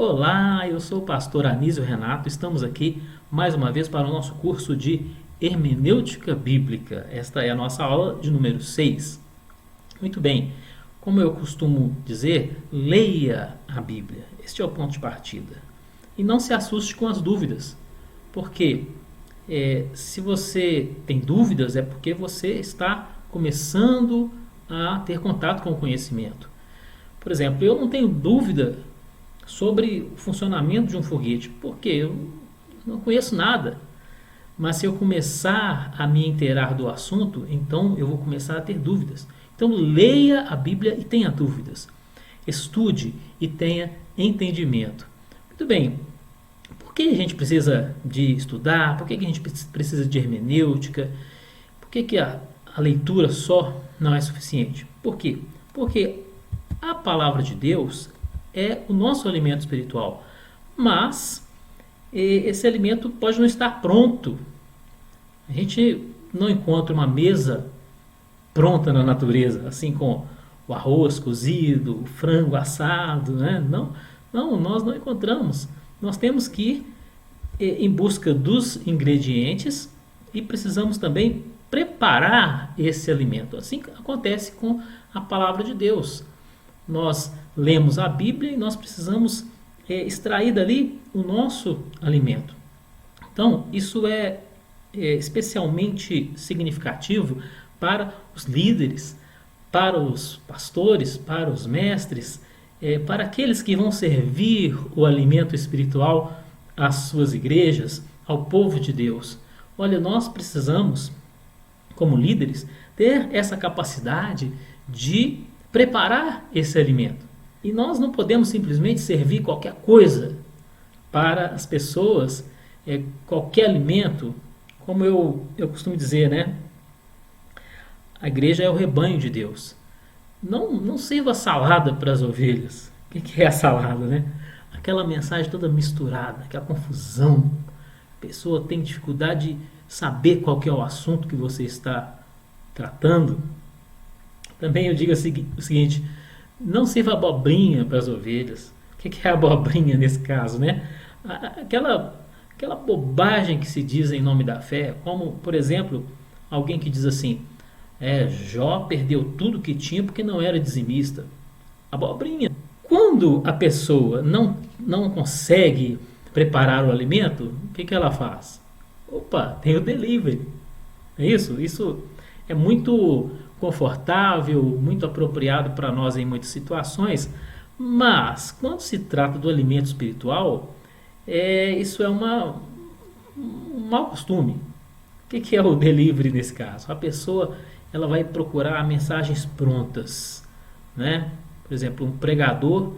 Olá, eu sou o pastor Anísio Renato. Estamos aqui mais uma vez para o nosso curso de Hermenêutica Bíblica. Esta é a nossa aula de número 6. Muito bem, como eu costumo dizer, leia a Bíblia. Este é o ponto de partida. E não se assuste com as dúvidas, porque se você tem dúvidas é porque você está começando a ter contato com o conhecimento. Por exemplo, eu não tenho dúvida sobre o funcionamento de um foguete, porque eu não conheço nada. Mas se eu começar a me inteirar do assunto, então eu vou começar a ter dúvidas. Então leia a Bíblia e tenha dúvidas. Estude e tenha entendimento. Muito bem, por que a gente precisa de estudar? Por que a gente precisa de hermenêutica? Por que a leitura só não é suficiente? Por quê? Porque a palavra de Deus é o nosso alimento espiritual, mas esse alimento pode não estar pronto. A gente não encontra uma mesa pronta na natureza, assim com o arroz cozido, o frango assado, né? Não, nós não encontramos. Nós temos que ir em busca dos ingredientes e precisamos também preparar esse alimento. Assim acontece com a palavra de Deus. Nós lemos a Bíblia e nós precisamos extrair dali o nosso alimento. Então, isso é especialmente significativo para os líderes, para os pastores, para os mestres, para aqueles que vão servir o alimento espiritual às suas igrejas, ao povo de Deus. Olha, nós precisamos, como líderes, ter essa capacidade de preparar esse alimento. E nós não podemos simplesmente servir qualquer coisa para as pessoas, qualquer alimento, como eu costumo dizer, né? A igreja é o rebanho de Deus. Não sirva salada para as ovelhas. O que é a salada, né? Aquela mensagem toda misturada, aquela confusão. A pessoa tem dificuldade de saber qual que é o assunto que você está tratando. Também eu digo o seguinte, não sirva abobrinha para as ovelhas. O que é abobrinha nesse caso, né? Aquela bobagem que se diz em nome da fé, como, por exemplo, alguém que diz assim, Jó perdeu tudo que tinha porque não era dizimista. Abobrinha. Quando a pessoa não consegue preparar o alimento, o que ela faz? Opa, tem o delivery. É isso? Isso é muito confortável, muito apropriado para nós em muitas situações, mas quando se trata do alimento espiritual, isso é um mau costume. O que é o delivery nesse caso? A pessoa ela vai procurar mensagens prontas, né? Por exemplo, um pregador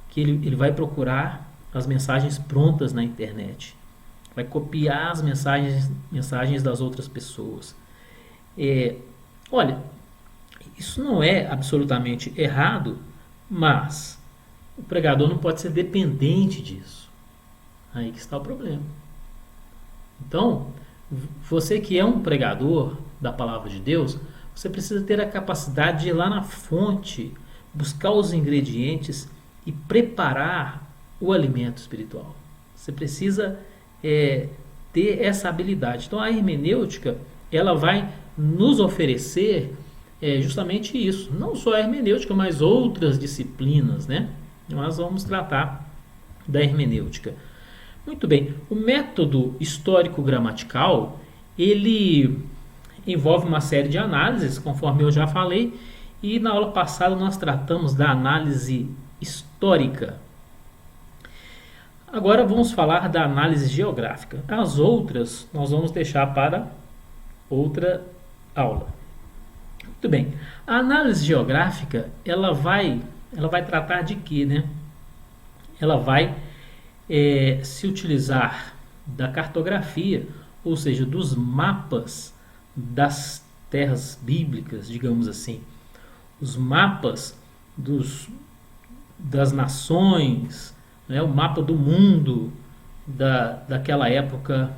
que ele vai procurar as mensagens prontas na internet, vai copiar as mensagens das outras pessoas. Olha, isso não é absolutamente errado, mas o pregador não pode ser dependente disso. Aí que está o problema. Então, você que é um pregador da palavra de Deus, você precisa ter a capacidade de ir lá na fonte, buscar os ingredientes e preparar o alimento espiritual. Você precisa ter essa habilidade. Então, a hermenêutica, ela vai nos oferecer justamente isso. Não só a hermenêutica, mas outras disciplinas, né? Nós vamos tratar da hermenêutica. Muito bem. O método histórico-gramatical, ele envolve uma série de análises, conforme eu já falei, e na aula passada nós tratamos da análise histórica. Agora vamos falar da análise geográfica. As outras nós vamos deixar para outra aula. Muito bem. A análise geográfica, ela vai tratar de quê, né? Ela vai se utilizar da cartografia, ou seja, dos mapas das terras bíblicas, digamos assim. Os mapas das nações, né? O mapa do mundo daquela época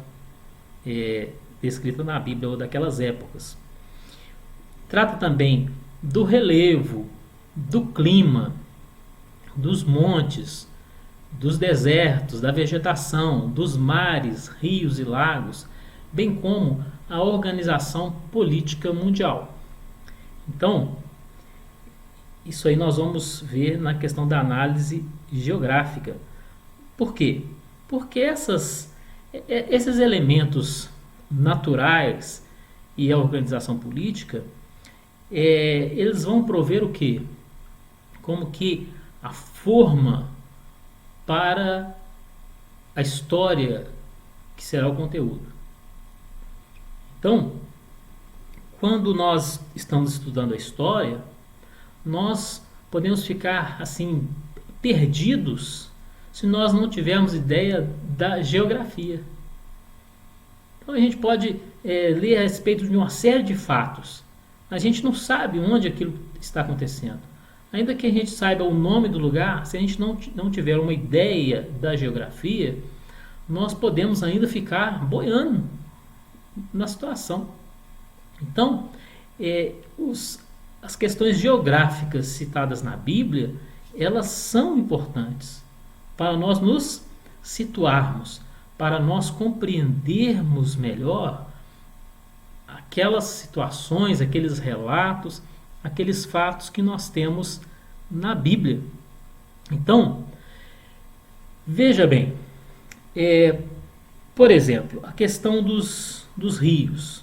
descrita na Bíblia, ou daquelas épocas. Trata também do relevo, do clima, dos montes, dos desertos, da vegetação, dos mares, rios e lagos, bem como a organização política mundial. Então, isso aí nós vamos ver na questão da análise geográfica. Por quê? Porque esses elementos naturais e a organização política, eles vão prover o quê? Como que a forma para a história que será o conteúdo. Então, quando nós estamos estudando a história, nós podemos ficar assim perdidos se nós não tivermos ideia da geografia. Então a gente pode ler a respeito de uma série de fatos. A gente não sabe onde aquilo está acontecendo. Ainda que a gente saiba o nome do lugar, se a gente não tiver uma ideia da geografia, nós podemos ainda ficar boiando na situação. Então, as questões geográficas citadas na Bíblia, elas são importantes para nós nos situarmos, para nós compreendermos melhor aquelas situações, aqueles relatos, aqueles fatos que nós temos na Bíblia. Então, veja bem, por exemplo, a questão dos rios.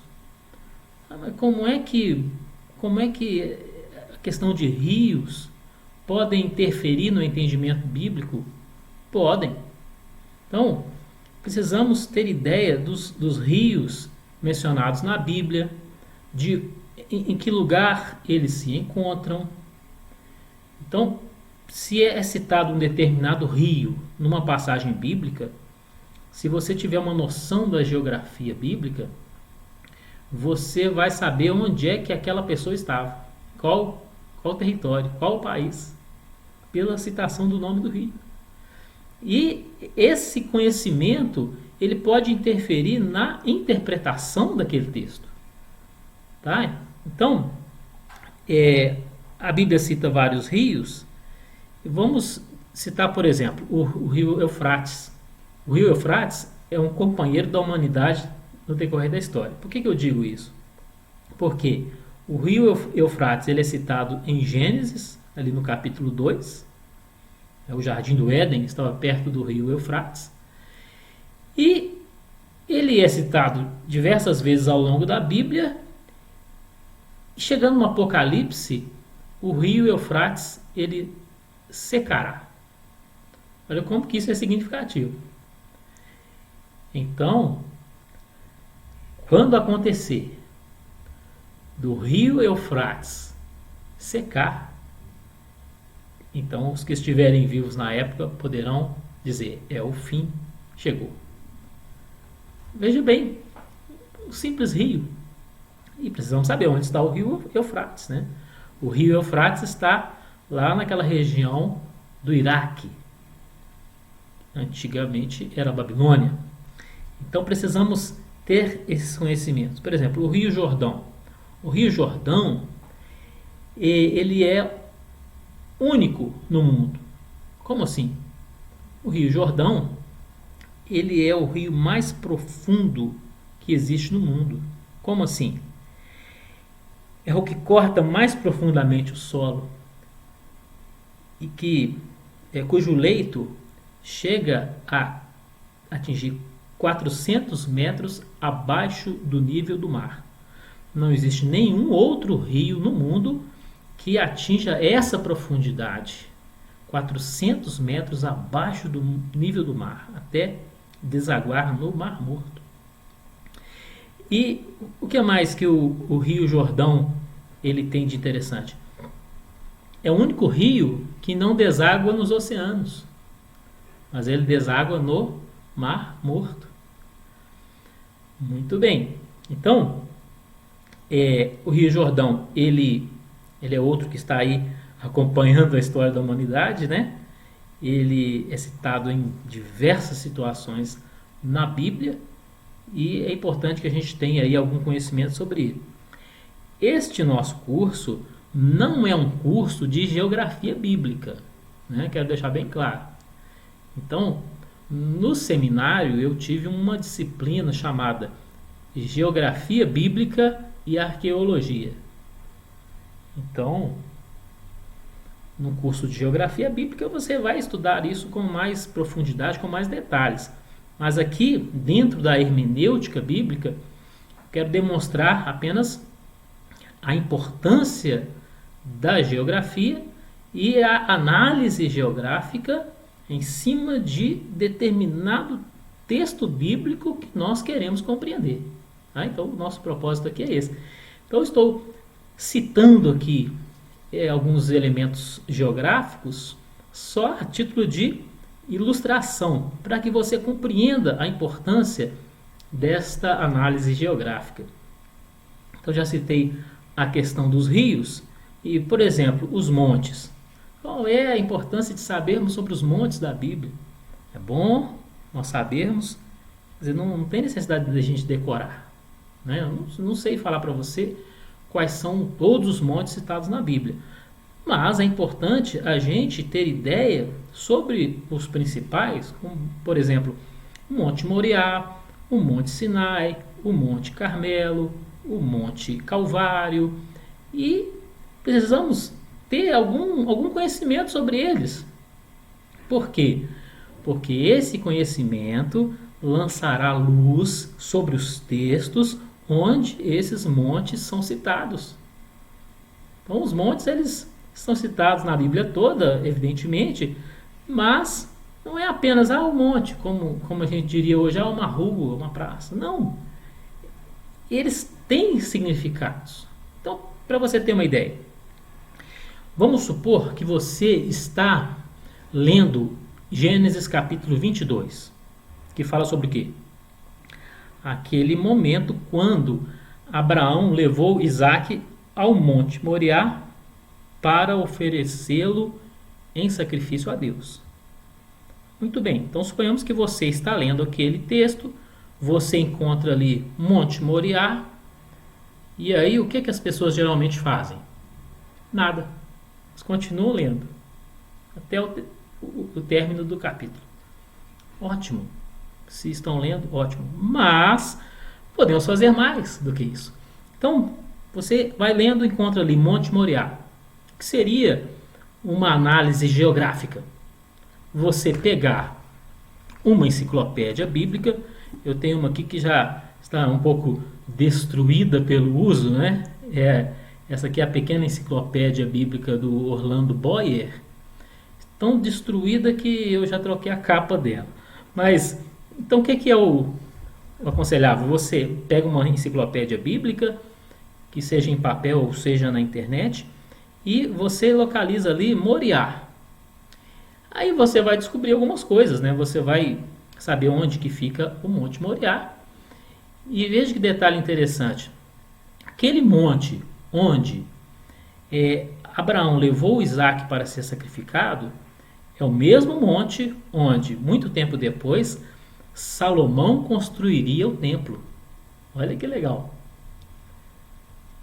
Como é que a questão de rios podem interferir no entendimento bíblico? Podem. Então, precisamos ter ideia dos rios mencionados na Bíblia, de em que lugar eles se encontram. Então, se é citado um determinado rio numa passagem bíblica, se você tiver uma noção da geografia bíblica, você vai saber onde é que aquela pessoa estava, qual território, qual país, pela citação do nome do rio. E esse conhecimento, ele pode interferir na interpretação daquele texto. Tá? Então, a Bíblia cita vários rios. Vamos citar, por exemplo, o rio Eufrates. O rio Eufrates é um companheiro da humanidade no decorrer da história. Por que eu digo isso? Porque o rio Eufrates ele é citado em Gênesis, ali no capítulo 2. O Jardim do Éden estava perto do rio Eufrates. E ele é citado diversas vezes ao longo da Bíblia. Chegando no Apocalipse, o rio Eufrates ele secará. Olha como que isso é significativo. Então, quando acontecer do rio Eufrates secar, então os que estiverem vivos na época poderão dizer, o fim chegou. Veja bem, o simples rio. E precisamos saber onde está o rio Eufrates, né? O rio Eufrates está lá naquela região do Iraque. Antigamente era a Babilônia. Então precisamos ter esses conhecimentos. Por exemplo, o Rio Jordão. O Rio Jordão, ele é único no mundo. Como assim? O Rio Jordão, ele é o rio mais profundo que existe no mundo. Como assim? É o que corta mais profundamente o solo e cujo leito chega a atingir 400 metros abaixo do nível do mar. Não existe nenhum outro rio no mundo que atinja essa profundidade, 400 metros abaixo do nível do mar, até desaguar no Mar Morto. E o que mais que o Rio Jordão ele tem de interessante? É o único rio que não deságua nos oceanos, mas ele deságua no Mar Morto. Muito bem. Então, o Rio Jordão, ele é outro que está aí acompanhando a história da humanidade, né? Ele é citado em diversas situações na Bíblia e é importante que a gente tenha aí algum conhecimento sobre ele. Este nosso curso não é um curso de geografia bíblica, né? Quero deixar bem claro. Então, no seminário eu tive uma disciplina chamada Geografia Bíblica e Arqueologia. Então, no curso de Geografia Bíblica você vai estudar isso com mais profundidade, com mais detalhes. Mas aqui, dentro da hermenêutica bíblica, quero demonstrar apenas a importância da geografia e a análise geográfica em cima de determinado texto bíblico que nós queremos compreender. Então, o nosso propósito aqui é esse. Então, estou citando aqui alguns elementos geográficos só a título de ilustração, para que você compreenda a importância desta análise geográfica. Então, já citei a questão dos rios e, por exemplo, os montes. Qual é a importância de sabermos sobre os montes da Bíblia? É bom nós sabermos, quer dizer, não tem necessidade de a gente decorar. Né? Eu não sei falar para você quais são todos os montes citados na Bíblia, mas é importante a gente ter ideia sobre os principais, como, por exemplo, o Monte Moriá, o Monte Sinai, o Monte Carmelo, o Monte Calvário, e precisamos ter algum conhecimento sobre eles. Por quê? Porque esse conhecimento lançará luz sobre os textos onde esses montes são citados. Então, os montes eles são citados na Bíblia toda, evidentemente, mas não é apenas um monte, como a gente diria hoje, uma rua, uma praça. Não. Eles têm significados. Então, para você ter uma ideia, vamos supor que você está lendo Gênesis capítulo 22, que fala sobre o quê? Aquele momento quando Abraão levou Isaque ao Monte Moriá para oferecê-lo em sacrifício a Deus. Muito bem, então suponhamos que você está lendo aquele texto, você encontra ali Monte Moriá, e aí o que as pessoas geralmente fazem? Nada. Eles continuam lendo até o término do capítulo. Ótimo. Se estão lendo, ótimo. Mas podemos fazer mais do que isso. Então, você vai lendo e encontra ali Monte Moriá, que seria uma análise geográfica. Você pegar uma enciclopédia bíblica, eu tenho uma aqui que já está um pouco destruída pelo uso, né? Essa aqui é a pequena enciclopédia bíblica do Orlando Boyer, tão destruída que eu já troquei a capa dela. Mas, então o que eu aconselhava? Você pega uma enciclopédia bíblica, que seja em papel ou seja na internet, e você localiza ali Moriá. Aí você vai descobrir algumas coisas, né? Você vai saber onde que fica o Monte Moriá. E veja que detalhe interessante. Aquele monte onde Abraão levou Isaque para ser sacrificado é o mesmo monte onde, muito tempo depois, Salomão construiria o templo. Olha que legal.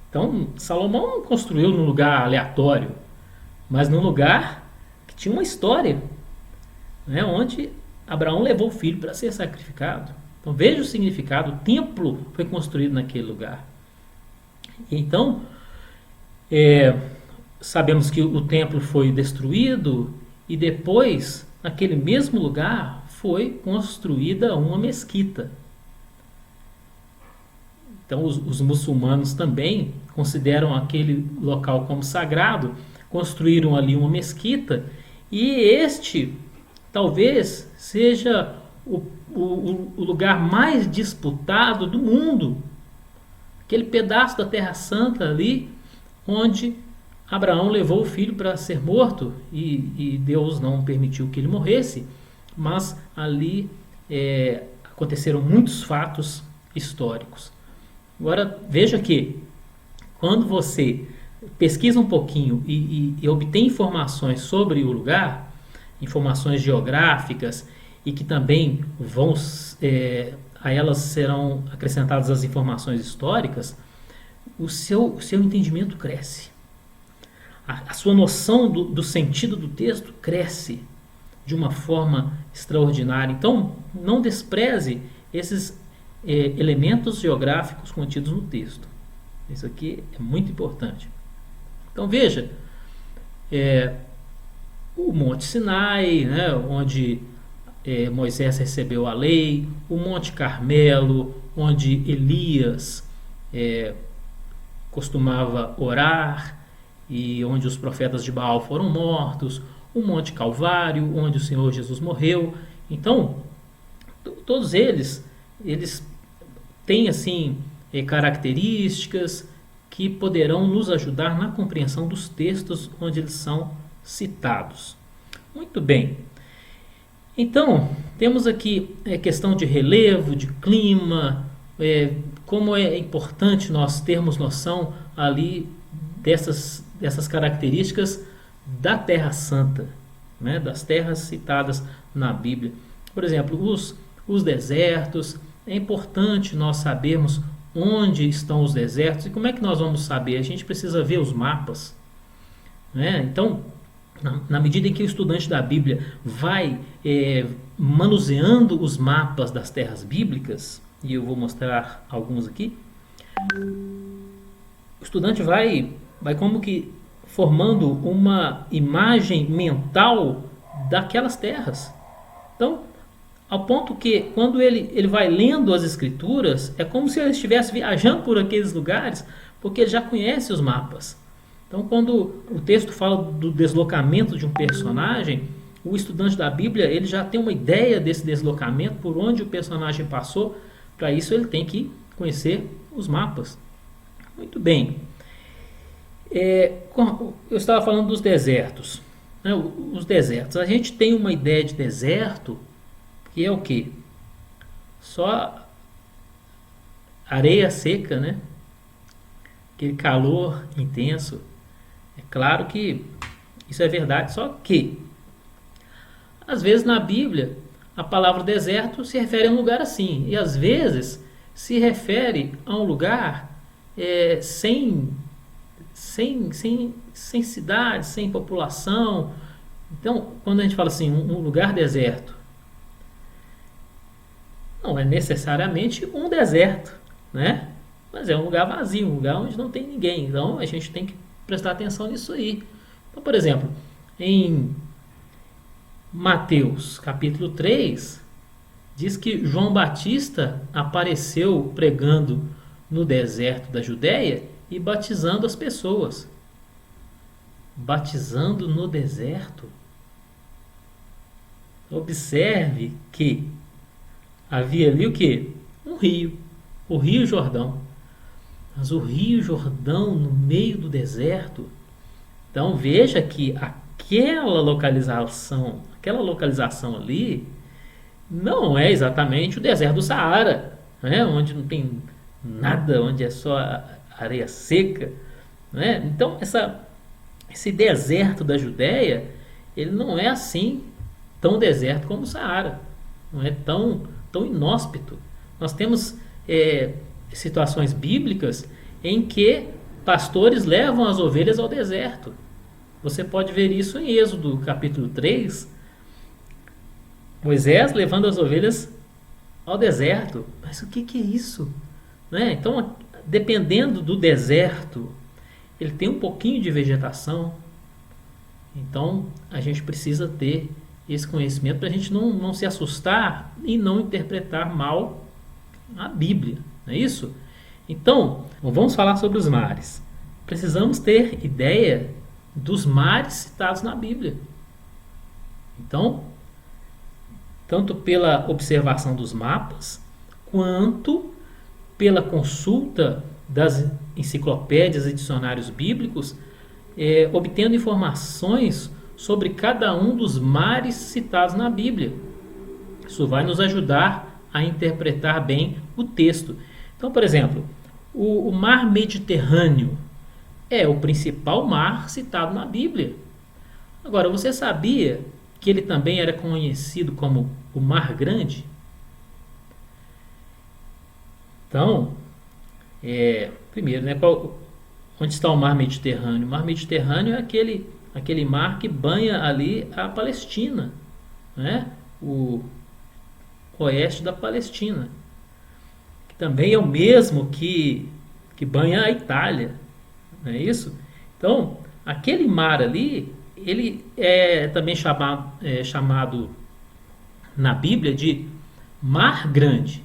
Então, Salomão não construiu num lugar aleatório, mas num lugar que tinha uma história, né, onde Abraão levou o filho para ser sacrificado. Então, veja o significado. O templo foi construído naquele lugar. Então, sabemos que o templo foi destruído e depois, naquele mesmo lugar, foi construída uma mesquita. Então, os muçulmanos também consideram aquele local como sagrado, construíram ali uma mesquita, e este talvez seja o lugar mais disputado do mundo. Aquele pedaço da Terra Santa ali, onde Abraão levou o filho para ser morto, e Deus não permitiu que ele morresse, mas ali aconteceram muitos fatos históricos. Agora, veja que quando você pesquisa um pouquinho e obtém informações sobre o lugar, informações geográficas, e que também a elas serão acrescentadas as informações históricas, o seu entendimento cresce. A sua noção do sentido do texto cresce. de uma forma extraordinária. Então, não despreze esses elementos geográficos contidos no texto. Isso aqui é muito importante. Então, veja, o Monte Sinai, né, onde Moisés recebeu a lei, o Monte Carmelo, onde Elias costumava orar e onde os profetas de Baal foram mortos, o Monte Calvário, onde o Senhor Jesus morreu. Então, todos eles têm assim características que poderão nos ajudar na compreensão dos textos onde eles são citados. Muito bem. Então, temos aqui questão de relevo, de clima, como é importante nós termos noção ali dessas características da Terra Santa, né, das terras citadas na Bíblia. Por exemplo, os desertos, é importante nós sabermos onde estão os desertos. E como é que nós vamos saber? A gente precisa ver os mapas, né? Então, na medida em que o estudante da Bíblia vai manuseando os mapas das terras bíblicas, e eu vou mostrar alguns aqui, o estudante vai como que formando uma imagem mental daquelas terras. Então, ao ponto que quando ele vai lendo as escrituras, é como se ele estivesse viajando por aqueles lugares, porque ele já conhece os mapas. Então, quando o texto fala do deslocamento de um personagem, o estudante da Bíblia ele já tem uma ideia desse deslocamento, por onde o personagem passou. Para isso ele tem que conhecer os mapas. Muito bem. Eu estava falando dos desertos, né? Os desertos. A gente tem uma ideia de deserto que é o quê? Só areia seca, né? Aquele calor intenso. É claro que isso é verdade, só que às vezes na Bíblia a palavra deserto se refere a um lugar assim, e às vezes se refere a um lugar sem cidade, sem população. Então, quando a gente fala assim, um lugar deserto, não é necessariamente um deserto, né? Mas é um lugar vazio, um lugar onde não tem ninguém. Então, a gente tem que prestar atenção nisso aí. Então, por exemplo, em Mateus, capítulo 3, diz que João Batista apareceu pregando no deserto da Judéia e batizando as pessoas. Batizando no deserto. Observe que havia ali o quê? Um rio, o Rio Jordão. Mas o Rio Jordão no meio do deserto. Então veja que aquela localização ali não é exatamente o deserto do Saara, né? Onde não tem nada, onde é só areia seca, né? Então esse deserto da Judéia, ele não é assim tão deserto como o Saara, não é tão inóspito. Nós temos situações bíblicas em que pastores levam as ovelhas ao deserto. Você pode ver isso em Êxodo capítulo 3, Moisés levando as ovelhas ao deserto. Mas o que é isso? Né? Então, dependendo do deserto, ele tem um pouquinho de vegetação. Então, a gente precisa ter esse conhecimento para a gente não se assustar e não interpretar mal a Bíblia. Não é isso? Então, vamos falar sobre os mares. Precisamos ter ideia dos mares citados na Bíblia. Então, tanto pela observação dos mapas, quanto pela consulta das enciclopédias e dicionários bíblicos, obtendo informações sobre cada um dos mares citados na Bíblia. Isso vai nos ajudar a interpretar bem o texto. Então, por exemplo, o mar Mediterrâneo é o principal mar citado na Bíblia. Agora, você sabia que ele também era conhecido como o Mar Grande? Então, primeiro, né, onde está o Mar Mediterrâneo? O Mar Mediterrâneo é aquele mar que banha ali a Palestina. né? O oeste da Palestina, que também é o mesmo que banha a Itália, não é isso? Então, aquele mar ali, ele é também chamado na Bíblia de Mar Grande.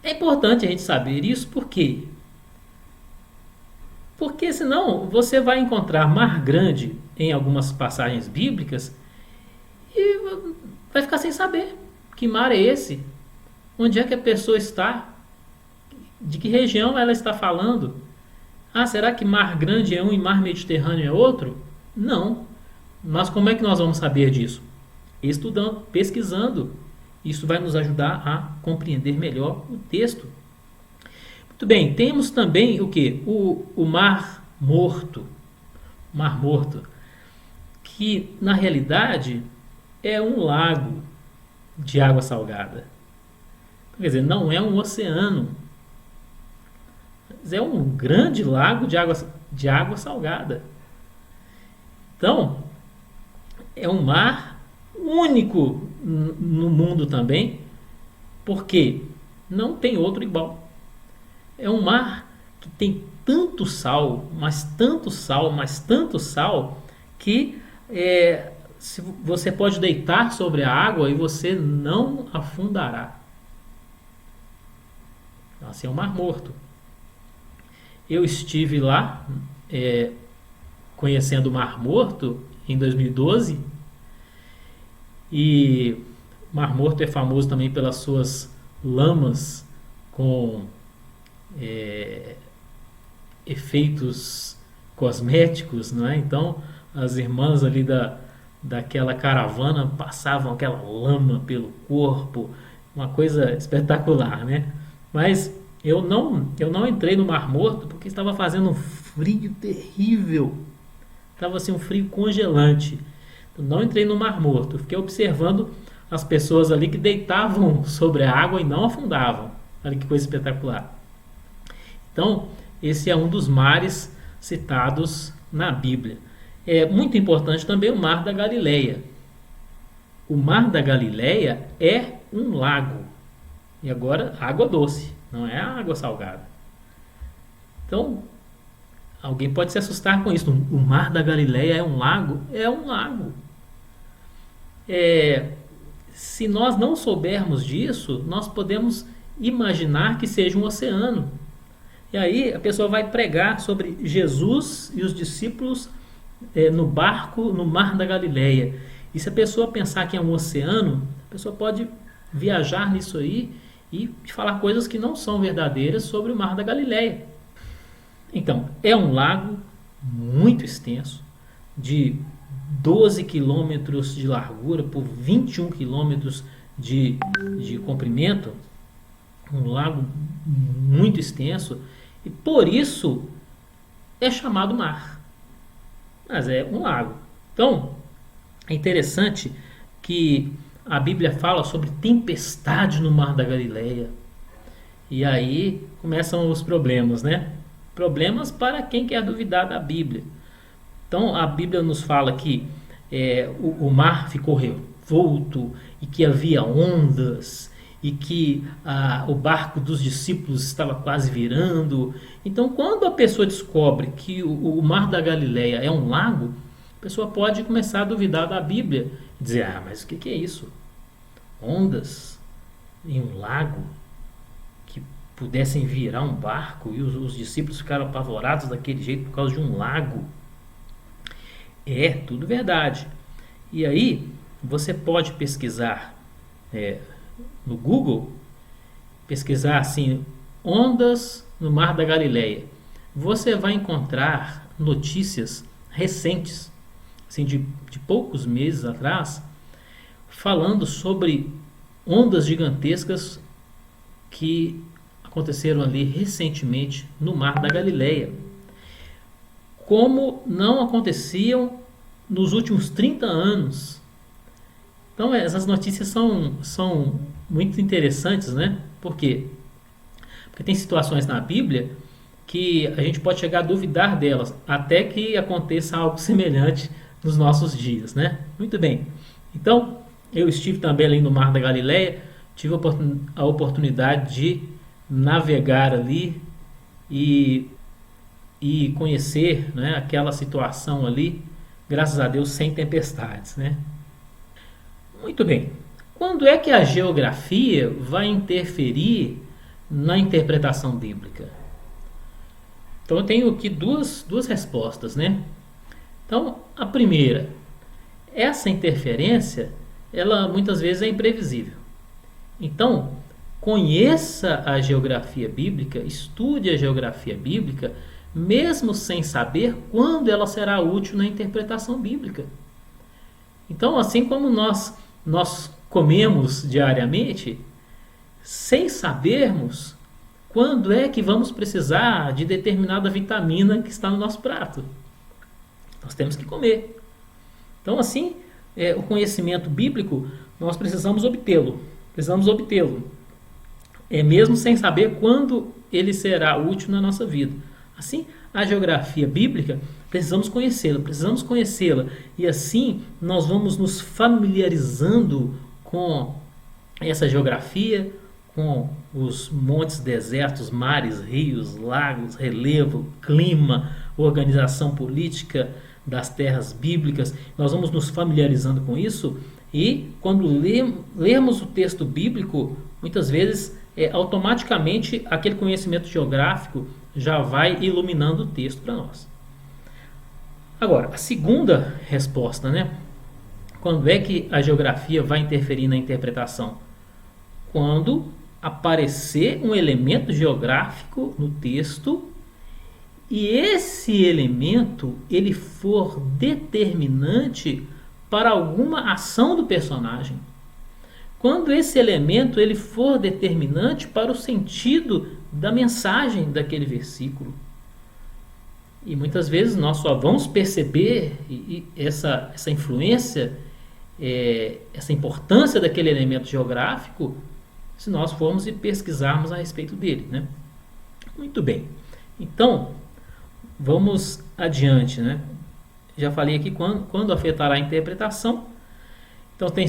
É importante a gente saber isso por quê? Porque senão você vai encontrar Mar Grande em algumas passagens bíblicas e vai ficar sem saber que mar é esse, onde é que a pessoa está, de que região ela está falando. Ah, será que Mar Grande é um e Mar Mediterrâneo é outro? Não. Mas como é que nós vamos saber disso? Estudando, pesquisando. Isso vai nos ajudar a compreender melhor o texto. Muito bem, temos também o que? O Mar Morto. Mar Morto, que na realidade é um lago de água salgada. Quer dizer, não é um oceano, mas é um grande lago de água salgada. Então, é um mar único no mundo também, porque não tem outro igual. É um mar que tem tanto sal, mas tanto sal, mas tanto sal, que você pode deitar sobre a água e você não afundará. Assim é o Mar Morto. Eu estive lá conhecendo o Mar Morto em 2012 e o Mar Morto é famoso também pelas suas lamas com efeitos cosméticos, não é? Então as irmãs ali daquela caravana passavam aquela lama pelo corpo, uma coisa espetacular, né? Mas eu não entrei no Mar Morto porque estava fazendo um frio terrível, estava assim um frio congelante. Eu não entrei no Mar Morto, fiquei observando as pessoas ali que deitavam sobre a água e não afundavam. Olha que coisa espetacular. Então, esse é um dos mares citados na Bíblia. É muito importante também o Mar da Galileia. O Mar da Galileia é um lago. E agora, água doce, não é água salgada. Então, alguém pode se assustar com isso. O Mar da Galileia é um lago? É um lago. Se nós não soubermos disso, nós podemos imaginar que seja um oceano. E aí a pessoa vai pregar sobre Jesus e os discípulos no barco no Mar da Galileia. E se a pessoa pensar que é um oceano, a pessoa pode viajar nisso aí e falar coisas que não são verdadeiras sobre o Mar da Galileia. Então, é um lago muito extenso, de 12 quilômetros de largura por 21 quilômetros de comprimento, um lago muito extenso, e por isso é chamado mar. Mas é um lago. Então, é interessante que a Bíblia fala sobre tempestade no Mar da Galileia. E aí começam os problemas, né? Problemas para quem quer duvidar da Bíblia. Então, a Bíblia nos fala que o mar ficou revolto e que havia ondas e que o barco dos discípulos estava quase virando. Então, quando a pessoa descobre que o Mar da Galileia é um lago, a pessoa pode começar a duvidar da Bíblia e dizer, mas o que é isso? Ondas em um lago que pudessem virar um barco e os discípulos ficaram apavorados daquele jeito por causa de um lago. É tudo verdade. E aí, você pode pesquisar no Google, pesquisar assim, ondas no Mar da Galileia. Você vai encontrar notícias recentes, assim, de poucos meses atrás, falando sobre ondas gigantescas que aconteceram ali recentemente no Mar da Galileia, como não aconteciam nos últimos 30 anos. Então essas notícias são muito interessantes, né? Por quê? Porque tem situações na Bíblia que a gente pode chegar a duvidar delas, até que aconteça algo semelhante nos nossos dias, né? Muito bem. Então, eu estive também ali no Mar da Galileia, tive a oportunidade de navegar ali e, e conhecer, né, aquela situação ali, graças a Deus, sem tempestades, né? Muito bem. Quando é que a geografia vai interferir na interpretação bíblica? Então eu tenho aqui duas respostas, né? Então, a primeira, essa interferência, ela muitas vezes é imprevisível. Então, conheça a geografia bíblica, estude a geografia bíblica, mesmo sem saber quando ela será útil na interpretação bíblica. Então, assim como nós comemos diariamente, sem sabermos quando é que vamos precisar de determinada vitamina que está no nosso prato. Nós temos que comer. Então, assim, o conhecimento bíblico, nós precisamos obtê-lo. Precisamos obtê-lo. Mesmo sem saber quando ele será útil na nossa vida. Assim, a geografia bíblica, precisamos conhecê-la. E assim, nós vamos nos familiarizando com essa geografia, com os montes, desertos, mares, rios, lagos, relevo, clima, organização política das terras bíblicas. Nós vamos nos familiarizando com isso e quando lermos o texto bíblico, muitas vezes automaticamente aquele conhecimento geográfico já vai iluminando o texto para nós. Agora, a segunda resposta, né? Quando é que a geografia vai interferir na interpretação? Quando aparecer um elemento geográfico no texto e esse elemento ele for determinante para alguma ação do personagem. Quando esse elemento ele for determinante para o sentido da mensagem daquele versículo. E muitas vezes nós só vamos perceber essa influência, essa importância daquele elemento geográfico se nós formos e pesquisarmos a respeito dele, né? Muito bem. Então, vamos adiante, né? Já falei aqui quando afetará a interpretação. Então, tem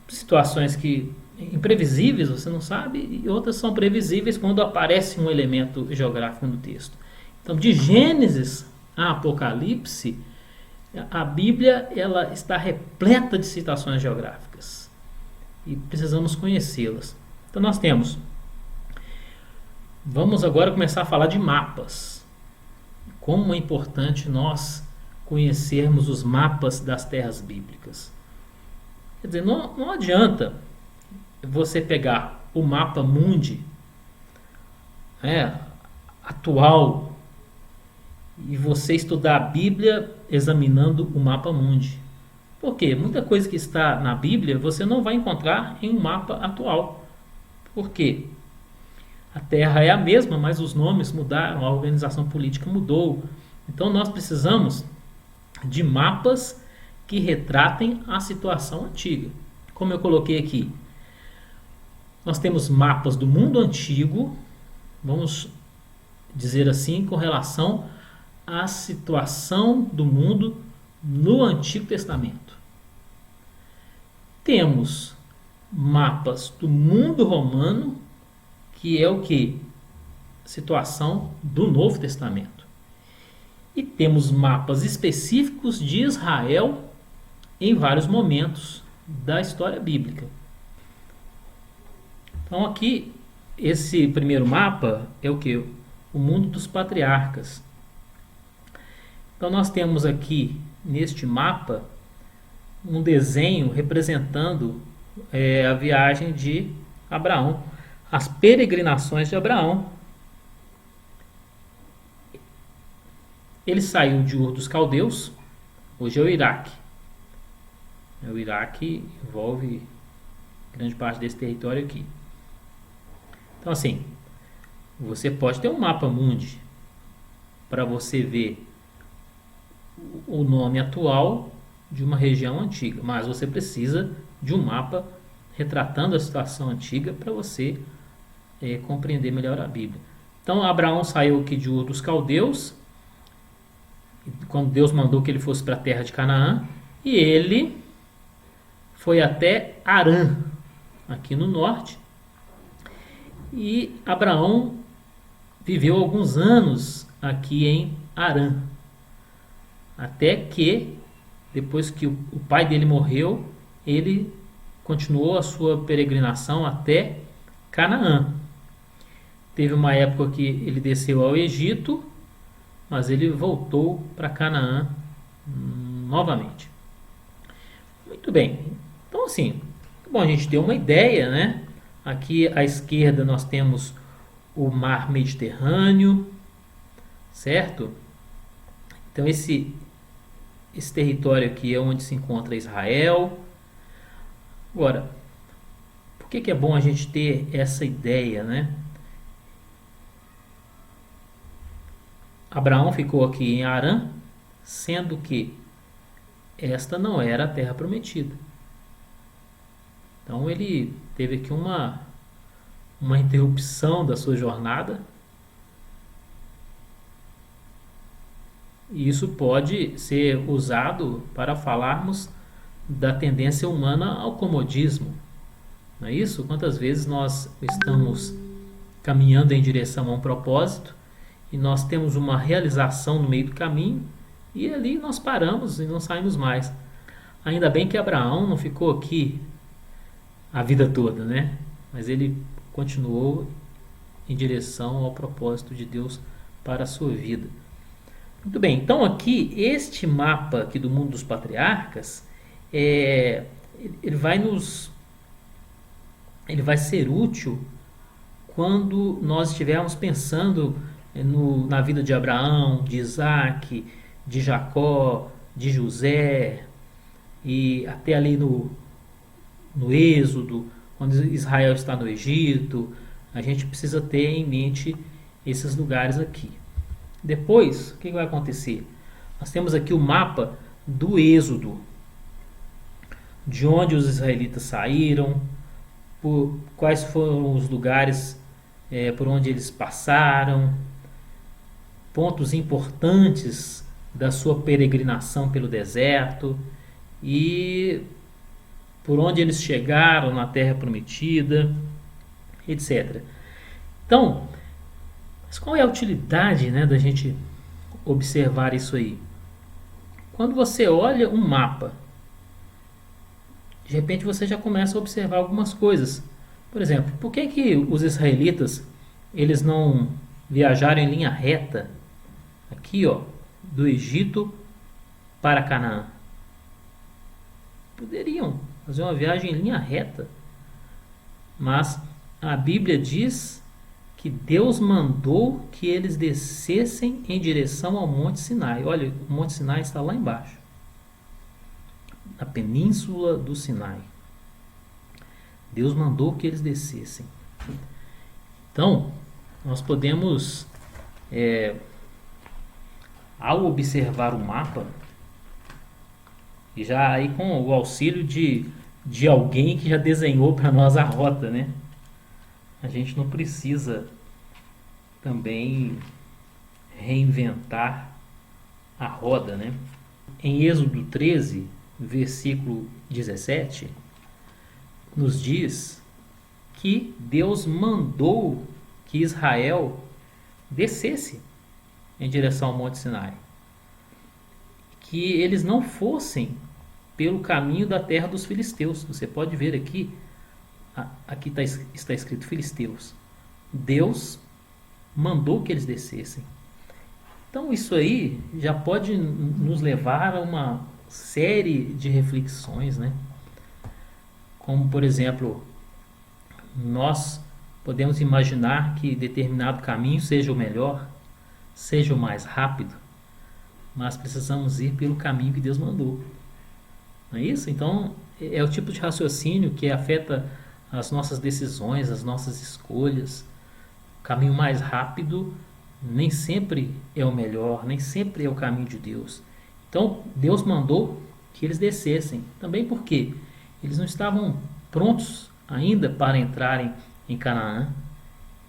situações que imprevisíveis, você não sabe, e outras são previsíveis quando aparece um elemento geográfico no texto. Então, de Gênesis a Apocalipse, a Bíblia ela está repleta de citações geográficas e precisamos conhecê-las. Então, nós temos. Vamos agora começar a falar de mapas. Como é importante nós conhecermos os mapas das terras bíblicas. Quer dizer, não adianta você pegar o mapa mundi atual e você estudar a Bíblia examinando o mapa mundi. Por quê? Muita coisa que está na Bíblia você não vai encontrar em um mapa atual. Por quê? A Terra é a mesma, mas os nomes mudaram, a organização política mudou. Então nós precisamos de mapas que retratem a situação antiga. Como eu coloquei aqui, nós temos mapas do mundo antigo, vamos dizer assim, com relação à situação do mundo no Antigo Testamento. Temos mapas do mundo romano, que é o que? Situação do Novo Testamento. E temos mapas específicos de Israel em vários momentos da história bíblica. Então aqui, esse primeiro mapa é o que? O mundo dos patriarcas. Então nós temos aqui, neste mapa, um desenho representando a viagem de Abraão, as peregrinações de Abraão. Ele saiu de Ur dos Caldeus, hoje é o Iraque. O Iraque envolve grande parte desse território aqui. Então assim, você pode ter um mapa mundi para você ver o nome atual de uma região antiga, mas você precisa de um mapa retratando a situação antiga para você compreender melhor a Bíblia. Então Abraão saiu aqui de Ur dos Caldeus, quando Deus mandou que ele fosse para a terra de Canaã, e ele foi até Harã, aqui no norte, e Abraão viveu alguns anos aqui em Harã, até que, depois que o pai dele morreu, ele continuou a sua peregrinação até Canaã. Teve uma época que ele desceu ao Egito, mas ele voltou para Canaã novamente. Muito bem. Então, assim, bom, a gente deu uma ideia, né? Aqui à esquerda nós temos o mar Mediterrâneo, certo? Então, esse território aqui é onde se encontra Israel. Agora, por que é bom a gente ter essa ideia, né? Abraão ficou aqui em Harã, sendo que esta não era a terra prometida. Então ele teve aqui uma interrupção da sua jornada. E isso pode ser usado para falarmos da tendência humana ao comodismo. Não é isso? Quantas vezes nós estamos caminhando em direção a um propósito e nós temos uma realização no meio do caminho e ali nós paramos e não saímos mais. Ainda bem que Abraão não ficou aqui a vida toda, né? Mas ele continuou em direção ao propósito de Deus para a sua vida. Muito bem, então aqui, este mapa aqui do mundo dos patriarcas, ele vai ser útil quando nós estivermos pensando na vida de Abraão, de Isaac, de Jacó, de José, e até ali no Êxodo, quando Israel está no Egito. A gente precisa ter em mente esses lugares aqui. Depois, o que vai acontecer? Nós temos aqui o mapa do Êxodo, de onde os israelitas saíram, quais foram os lugares por onde eles passaram, pontos importantes da sua peregrinação pelo deserto e por onde eles chegaram na terra prometida, etc. Então, mas qual é a utilidade, né, da gente observar isso aí? Quando você olha um mapa, de repente você já começa a observar algumas coisas. Por exemplo, por que os israelitas eles não viajaram em linha reta aqui, ó, do Egito para Canaã? Poderiam fazer uma viagem em linha reta, mas a Bíblia diz que Deus mandou que eles descessem em direção ao Monte Sinai. Olha, o Monte Sinai está lá embaixo, na península do Sinai. Deus mandou que eles descessem. Então, nós podemos, ao observar o mapa, e já aí com o auxílio de alguém que já desenhou para nós a rota, né? A gente não precisa também reinventar a roda, né? Em Êxodo 13, versículo 17, nos diz que Deus mandou que Israel descesse em direção ao Monte Sinai, que eles não fossem pelo caminho da terra dos filisteus. Você pode ver aqui está escrito filisteus. Deus mandou que eles descessem. Então isso aí já pode nos levar a uma série de reflexões, né? Como, por exemplo, nós podemos imaginar que determinado caminho seja o melhor, seja o mais rápido, mas precisamos ir pelo caminho que Deus mandou. Não é isso? Então, é o tipo de raciocínio que afeta as nossas decisões, as nossas escolhas. O caminho mais rápido nem sempre é o melhor, nem sempre é o caminho de Deus. Então, Deus mandou que eles descessem. Também porque eles não estavam prontos ainda para entrarem em Canaã.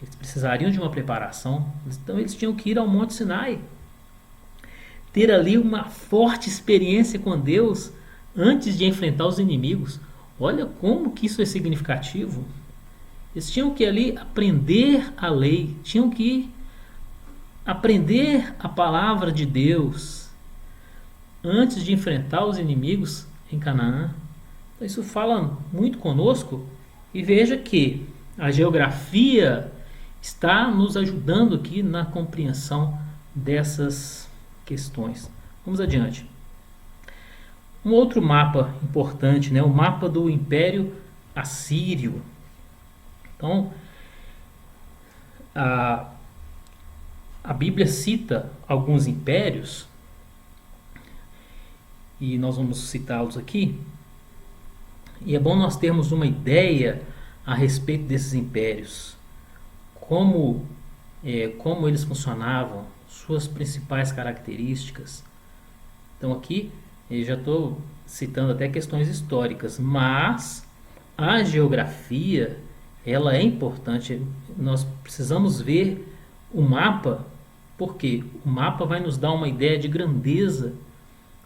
Eles precisariam de uma preparação. Então, eles tinham que ir ao Monte Sinai, ter ali uma forte experiência com Deus antes de enfrentar os inimigos. Olha como que isso é significativo. Eles tinham que ali aprender a lei, tinham que aprender a palavra de Deus antes de enfrentar os inimigos em Canaã. Então, isso fala muito conosco, e veja que a geografia está nos ajudando aqui na compreensão dessas questões. Vamos adiante. Um outro mapa importante, né? O mapa do Império Assírio. Então, a Bíblia cita alguns impérios, e nós vamos citá-los aqui, e é bom nós termos uma ideia a respeito desses impérios, como eles funcionavam, suas principais características. Então aqui eu já estou citando até questões históricas, mas a geografia ela é importante. Nós precisamos ver o mapa, porque o mapa vai nos dar uma ideia de grandeza.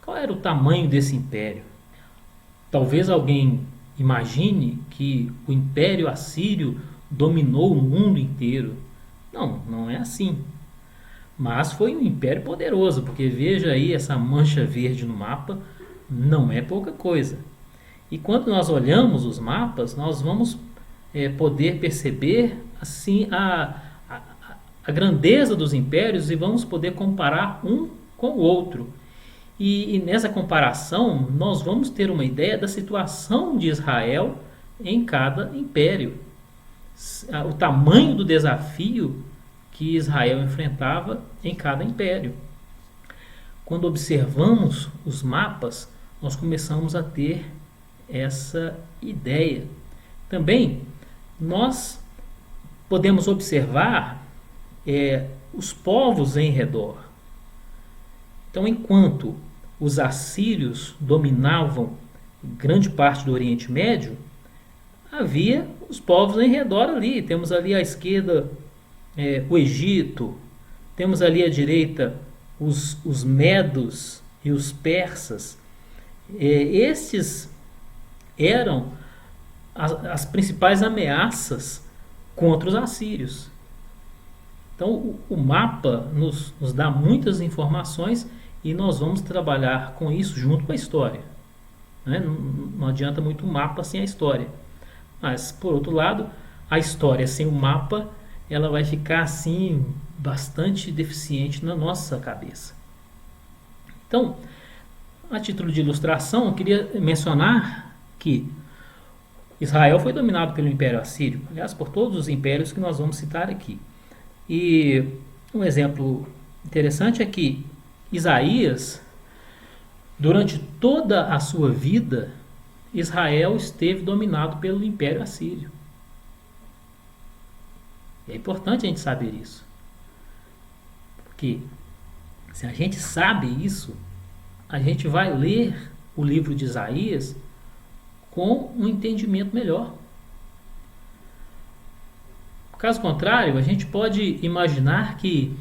Qual era o tamanho desse império? Talvez alguém imagine que o Império Assírio dominou o mundo inteiro. Não, não é assim. Mas foi um império poderoso, porque veja aí essa mancha verde no mapa, não é pouca coisa. E quando nós olhamos os mapas, nós vamos poder perceber assim a grandeza dos impérios, e vamos poder comparar um com o outro. E nessa comparação, nós vamos ter uma ideia da situação de Israel em cada império. O tamanho do desafio que Israel enfrentava em cada império. Quando observamos os mapas, nós começamos a ter essa ideia. Também, nós podemos observar os povos em redor. Então, enquanto os assírios dominavam grande parte do Oriente Médio, havia os povos em redor ali. Temos ali à esquerda o Egito, temos ali à direita os medos e os persas. Estes eram as principais ameaças contra os assírios. Então o mapa nos dá muitas informações, e nós vamos trabalhar com isso junto com a história. Né? Não adianta muito o mapa sem a história. Mas, por outro lado, a história sem o mapa, ela vai ficar assim bastante deficiente na nossa cabeça. Então, a título de ilustração, eu queria mencionar que Israel foi dominado pelo Império Assírio, aliás, por todos os impérios que nós vamos citar aqui. E um exemplo interessante é que Isaías, durante toda a sua vida, Israel esteve dominado pelo Império Assírio. É importante a gente saber isso. Porque se a gente sabe isso, a gente vai ler o livro de Isaías com um entendimento melhor. Caso contrário, a gente pode imaginar que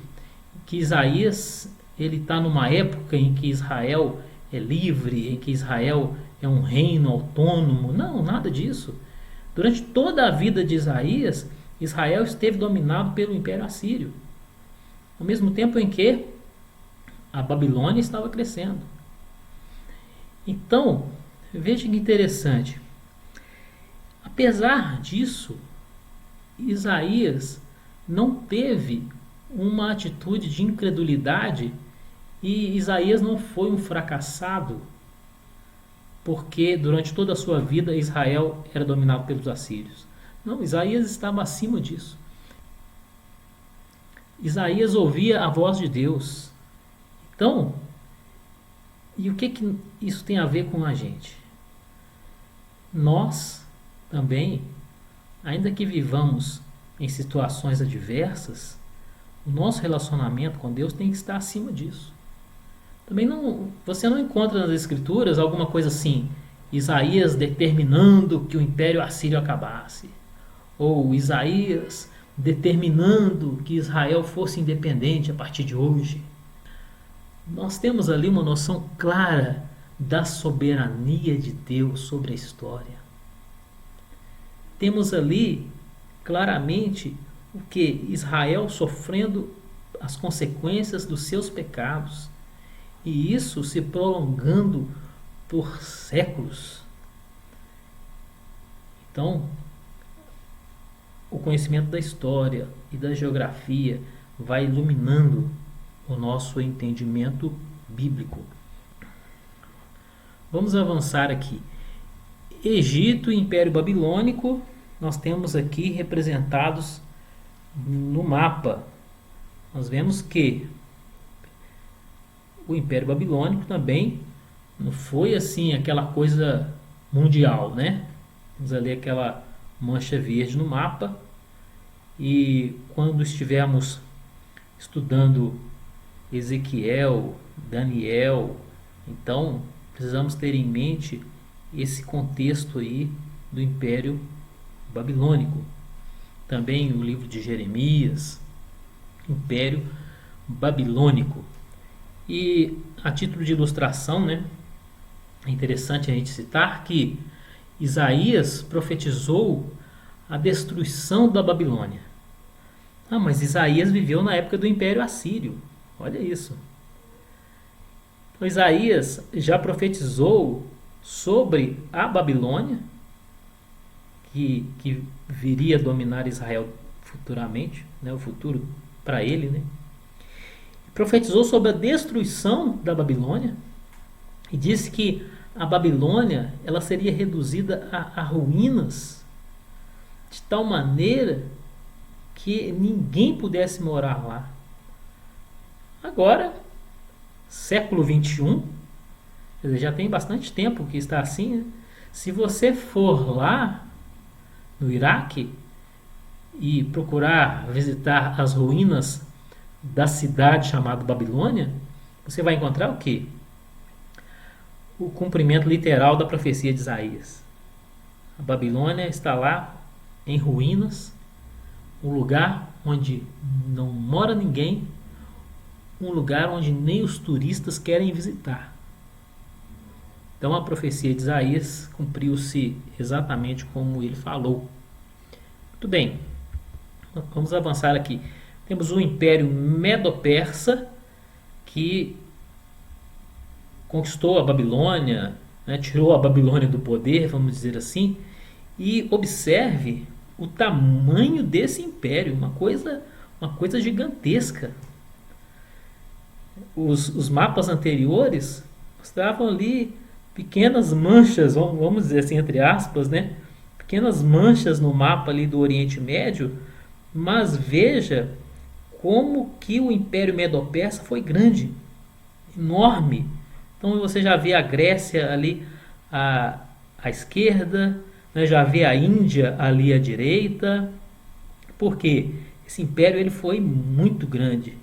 Isaías ele está numa época em que Israel é livre, em que Israel é um reino autônomo. Não, nada disso. Durante toda a vida de Isaías, Israel esteve dominado pelo Império Assírio, ao mesmo tempo em que a Babilônia estava crescendo. Então, veja que interessante. Apesar disso, Isaías não teve uma atitude de incredulidade, e Isaías não foi um fracassado porque durante toda a sua vida Israel era dominado pelos assírios. Não, Isaías estava acima disso. Isaías ouvia a voz de Deus. Então, e o que isso tem a ver com a gente? Nós também, ainda que vivamos em situações adversas, o nosso relacionamento com Deus tem que estar acima disso. Também você não encontra nas Escrituras alguma coisa assim, Isaías determinando que o Império Assírio acabasse, ou Isaías determinando que Israel fosse independente a partir de hoje. Nós temos ali uma noção clara da soberania de Deus sobre a história. temos ali claramente o que? Israel sofrendo as consequências dos seus pecados, e isso se prolongando por séculos. Então, o conhecimento da história e da geografia vai iluminando o nosso entendimento bíblico. Vamos avançar aqui. Egito e Império Babilônico, nós temos aqui representados no mapa. Nós vemos que o Império Babilônico também não foi assim aquela coisa mundial, né? Temos ali aquela mancha verde no mapa, e quando estivermos estudando Ezequiel, Daniel, então precisamos ter em mente esse contexto aí do Império Babilônico. Também o livro de Jeremias, Império Babilônico. E a título de ilustração, né, é interessante a gente citar que Isaías profetizou a destruição da Babilônia. Mas Isaías viveu na época do Império Assírio. Olha isso. Então, Isaías já profetizou sobre a Babilônia, que viria dominar Israel futuramente, né, o futuro para ele, né? Profetizou sobre a destruição da Babilônia e disse que a Babilônia ela seria reduzida a ruínas de tal maneira que ninguém pudesse morar lá. Agora, século 21, já tem bastante tempo que está assim, né? Se você for lá no Iraque e procurar visitar as ruínas da cidade chamada Babilônia, você vai encontrar o quê? O cumprimento literal da profecia de Isaías. A Babilônia está lá em ruínas, um lugar onde não mora ninguém, um lugar onde nem os turistas querem visitar. Então a profecia de Isaías cumpriu-se exatamente como ele falou. Muito bem, vamos avançar aqui. Temos o Império Medo-Persa, que conquistou a Babilônia, né, tirou a Babilônia do poder, vamos dizer assim, e observe o tamanho desse império, uma coisa gigantesca. Os mapas anteriores mostravam ali pequenas manchas, vamos dizer assim, entre aspas, né? Pequenas manchas no mapa ali do Oriente Médio, mas veja como que o Império Medo-Persa foi grande, enorme. Então você já vê a Grécia ali à esquerda, né? Já vê a Índia ali à direita, porque esse império ele foi muito grande,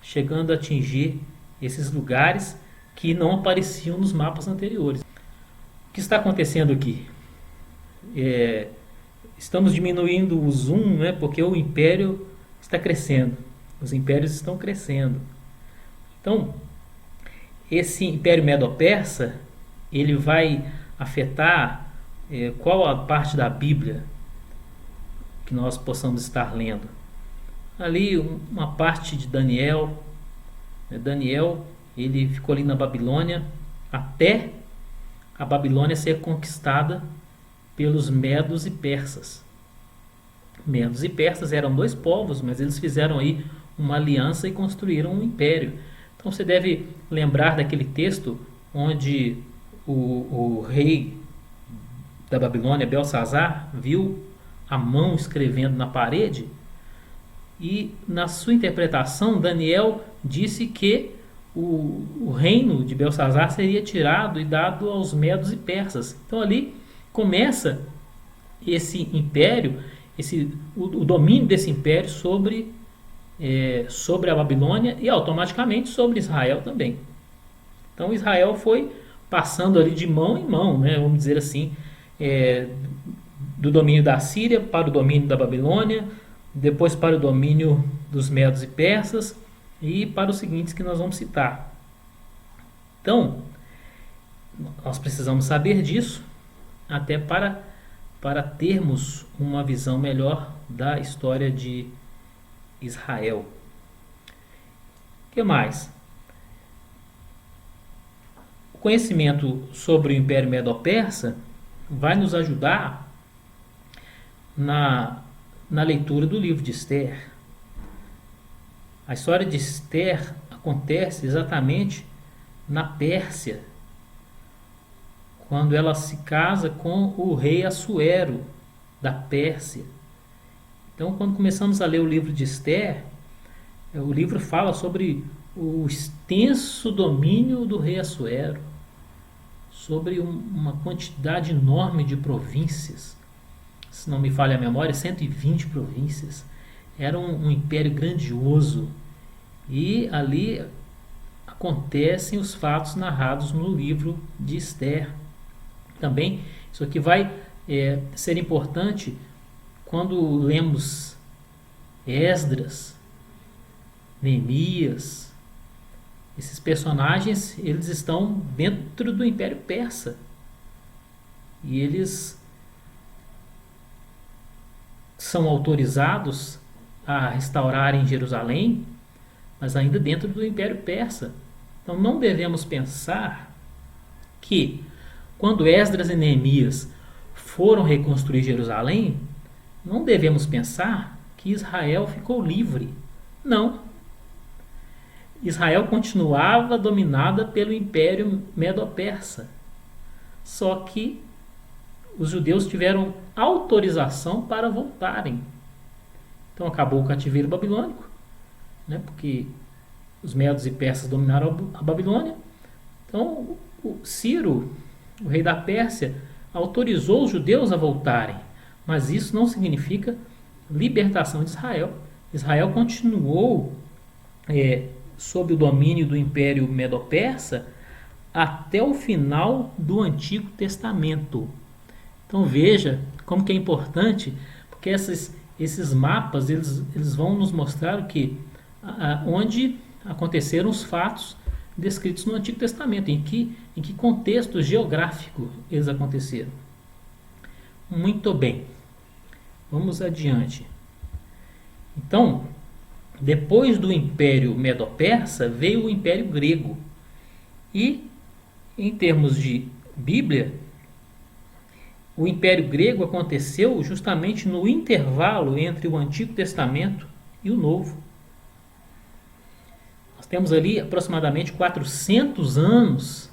chegando a atingir esses lugares que não apareciam nos mapas anteriores. O que está acontecendo aqui? Estamos diminuindo o zoom, né, porque o império está crescendo. Os impérios estão crescendo. Então, esse Império Medo-Persa, ele vai afetar qual a parte da Bíblia que nós possamos estar lendo. Ali uma parte de Daniel. Daniel, ele ficou ali na Babilônia até a Babilônia ser conquistada pelos medos e persas. Medos e persas eram dois povos, mas eles fizeram aí uma aliança e construíram um império. Então você deve lembrar daquele texto onde o rei da Babilônia, Belsazar, viu a mão escrevendo na parede, e na sua interpretação Daniel disse que o reino de Belsazar seria tirado e dado aos medos e persas. Então ali começa esse império, o domínio desse império sobre a Babilônia e automaticamente sobre Israel também. Então Israel foi passando ali de mão em mão, né, vamos dizer assim, do domínio da Síria para o domínio da Babilônia, depois para o domínio dos medos e persas e para os seguintes que nós vamos citar. Então, nós precisamos saber disso até para para termos uma visão melhor da história de Israel. O que mais? O conhecimento sobre o Império Medo-Persa vai nos ajudar na leitura do livro de Esther. A história de Esther acontece exatamente na Pérsia, quando ela se casa com o rei Assuero da Pérsia. Então, quando começamos a ler o livro de Esther, o livro fala sobre o extenso domínio do rei Assuero, sobre uma quantidade enorme de províncias. Se não me falha a memória, 120 províncias. Era um império grandioso. E ali acontecem os fatos narrados no livro de Esther. Também, isso aqui vai ser importante quando lemos Esdras, Neemias. Esses personagens, eles estão dentro do Império Persa. E eles são autorizados a restaurarem Jerusalém, mas ainda dentro do Império Persa. Então não devemos pensar que quando Esdras e Neemias foram reconstruir Jerusalém, não devemos pensar que Israel ficou livre. Não. Israel continuava dominada pelo Império Medo-Persa. Só que os judeus tiveram autorização para voltarem. Então acabou o cativeiro babilônico, né, porque os medos e persas dominaram a Babilônia. Então o Ciro, o rei da Pérsia, autorizou os judeus a voltarem, mas isso não significa libertação de Israel. Israel continuou sob o domínio do Império Medo-Persa até o final do Antigo Testamento. Então veja como que é importante, porque esses mapas eles vão nos mostrar o que, onde aconteceram os fatos descritos no Antigo Testamento, em que contexto geográfico eles aconteceram. Muito bem, vamos adiante. Então, depois do Império Medo-Persa veio o Império Grego. E, em termos de Bíblia, o Império Grego aconteceu justamente no intervalo entre o Antigo Testamento e o Novo. Nós temos ali aproximadamente 400 anos,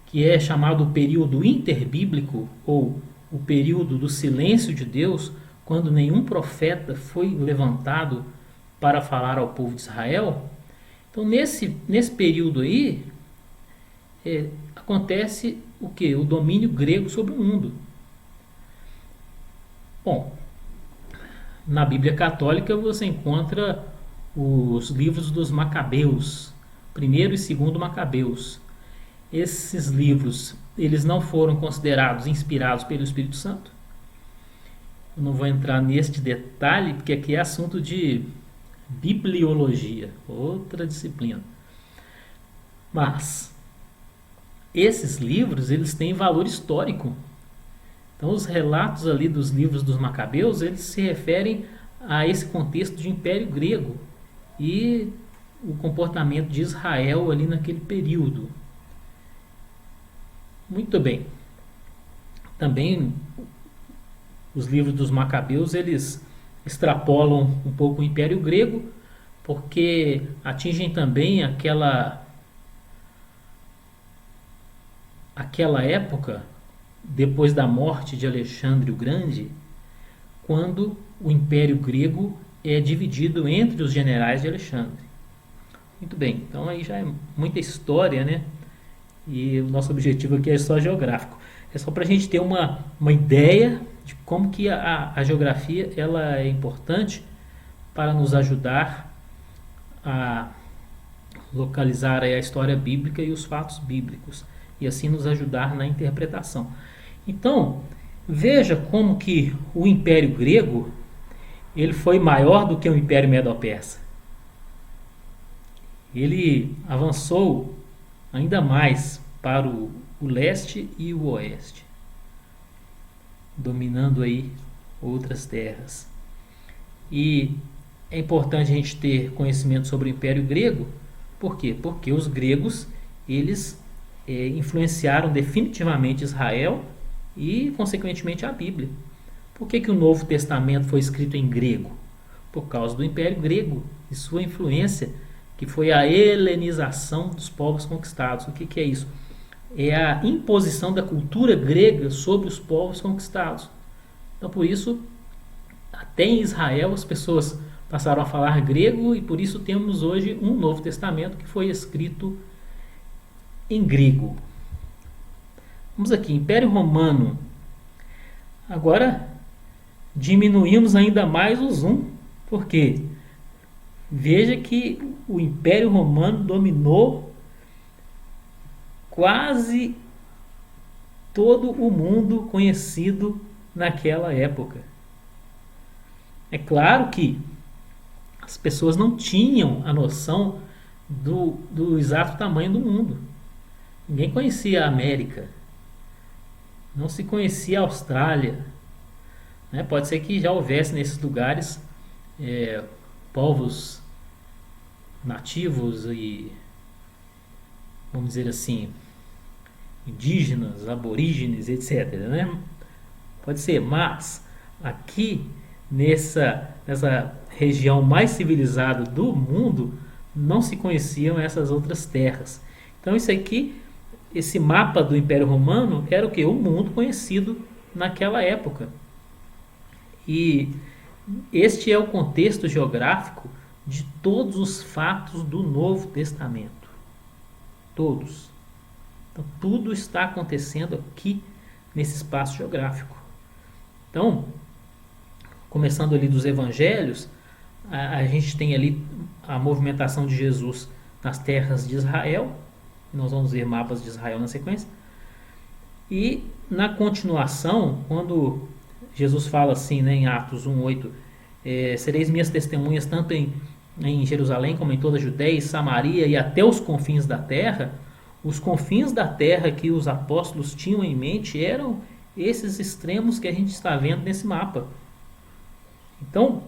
que é chamado o período interbíblico, ou o período do silêncio de Deus, quando nenhum profeta foi levantado para falar ao povo de Israel. Então, nesse período aí, acontece o que? O domínio grego sobre o mundo. Bom, na Bíblia Católica você encontra os livros dos Macabeus, primeiro e segundo Macabeus. Esses livros, eles não foram considerados inspirados pelo Espírito Santo. Eu não vou entrar neste detalhe, porque aqui é assunto de bibliologia, outra disciplina. Mas esses livros, eles têm valor histórico. Então, os relatos ali dos livros dos Macabeus, eles se referem a esse contexto de Império Grego e o comportamento de Israel ali naquele período. Muito bem. Também os livros dos Macabeus, eles extrapolam um pouco o Império Grego, porque atingem também aquela época depois da morte de Alexandre o Grande, quando o Império Grego é dividido entre os generais de Alexandre. Muito bem, então aí já é muita história, né? E o nosso objetivo aqui é só geográfico. É só para a gente ter uma ideia de como que a geografia ela é importante para nos ajudar a localizar a história bíblica e os fatos bíblicos, e assim nos ajudar na interpretação. Então, veja como que o Império Grego ele foi maior do que o Império Medo-Persa. Ele avançou ainda mais para o leste e o oeste. dominando aí outras terras. E é importante a gente ter conhecimento sobre o Império Grego. Por quê? Porque os gregos, eles influenciaram definitivamente Israel e, consequentemente, a Bíblia. Por que o Novo Testamento foi escrito em grego? Por causa do Império Grego e sua influência, que foi a helenização dos povos conquistados. O que é isso? É a imposição da cultura grega sobre os povos conquistados. Então, por isso, até em Israel as pessoas passaram a falar grego e por isso temos hoje um Novo Testamento que foi escrito em grego. Vamos aqui, Império Romano. Agora diminuímos ainda mais o zoom. Por quê? Veja que o Império Romano dominou quase todo o mundo conhecido naquela época. É claro que as pessoas não tinham a noção do exato tamanho do mundo. Ninguém conhecia a América. Não se conhecia a Austrália. Né? Pode ser que já houvesse nesses lugares povos nativos e, vamos dizer assim, indígenas, aborígenes, etc. Né? Pode ser, mas aqui nessa região mais civilizada do mundo não se conheciam essas outras terras. Então isso aqui, esse mapa do Império Romano era o que? O mundo conhecido naquela época. E este é o contexto geográfico de todos os fatos do Novo Testamento. Todos. Então tudo está acontecendo aqui nesse espaço geográfico. Então, começando ali dos evangelhos, a gente tem ali a movimentação de Jesus nas terras de Israel. Nós vamos ver mapas de Israel na sequência. E na continuação, quando Jesus fala assim, né, em Atos 1:8, sereis minhas testemunhas tanto em Jerusalém como em toda a Judéia e Samaria e até os confins da terra. Os confins da terra que os apóstolos tinham em mente eram esses extremos que a gente está vendo nesse mapa. Então,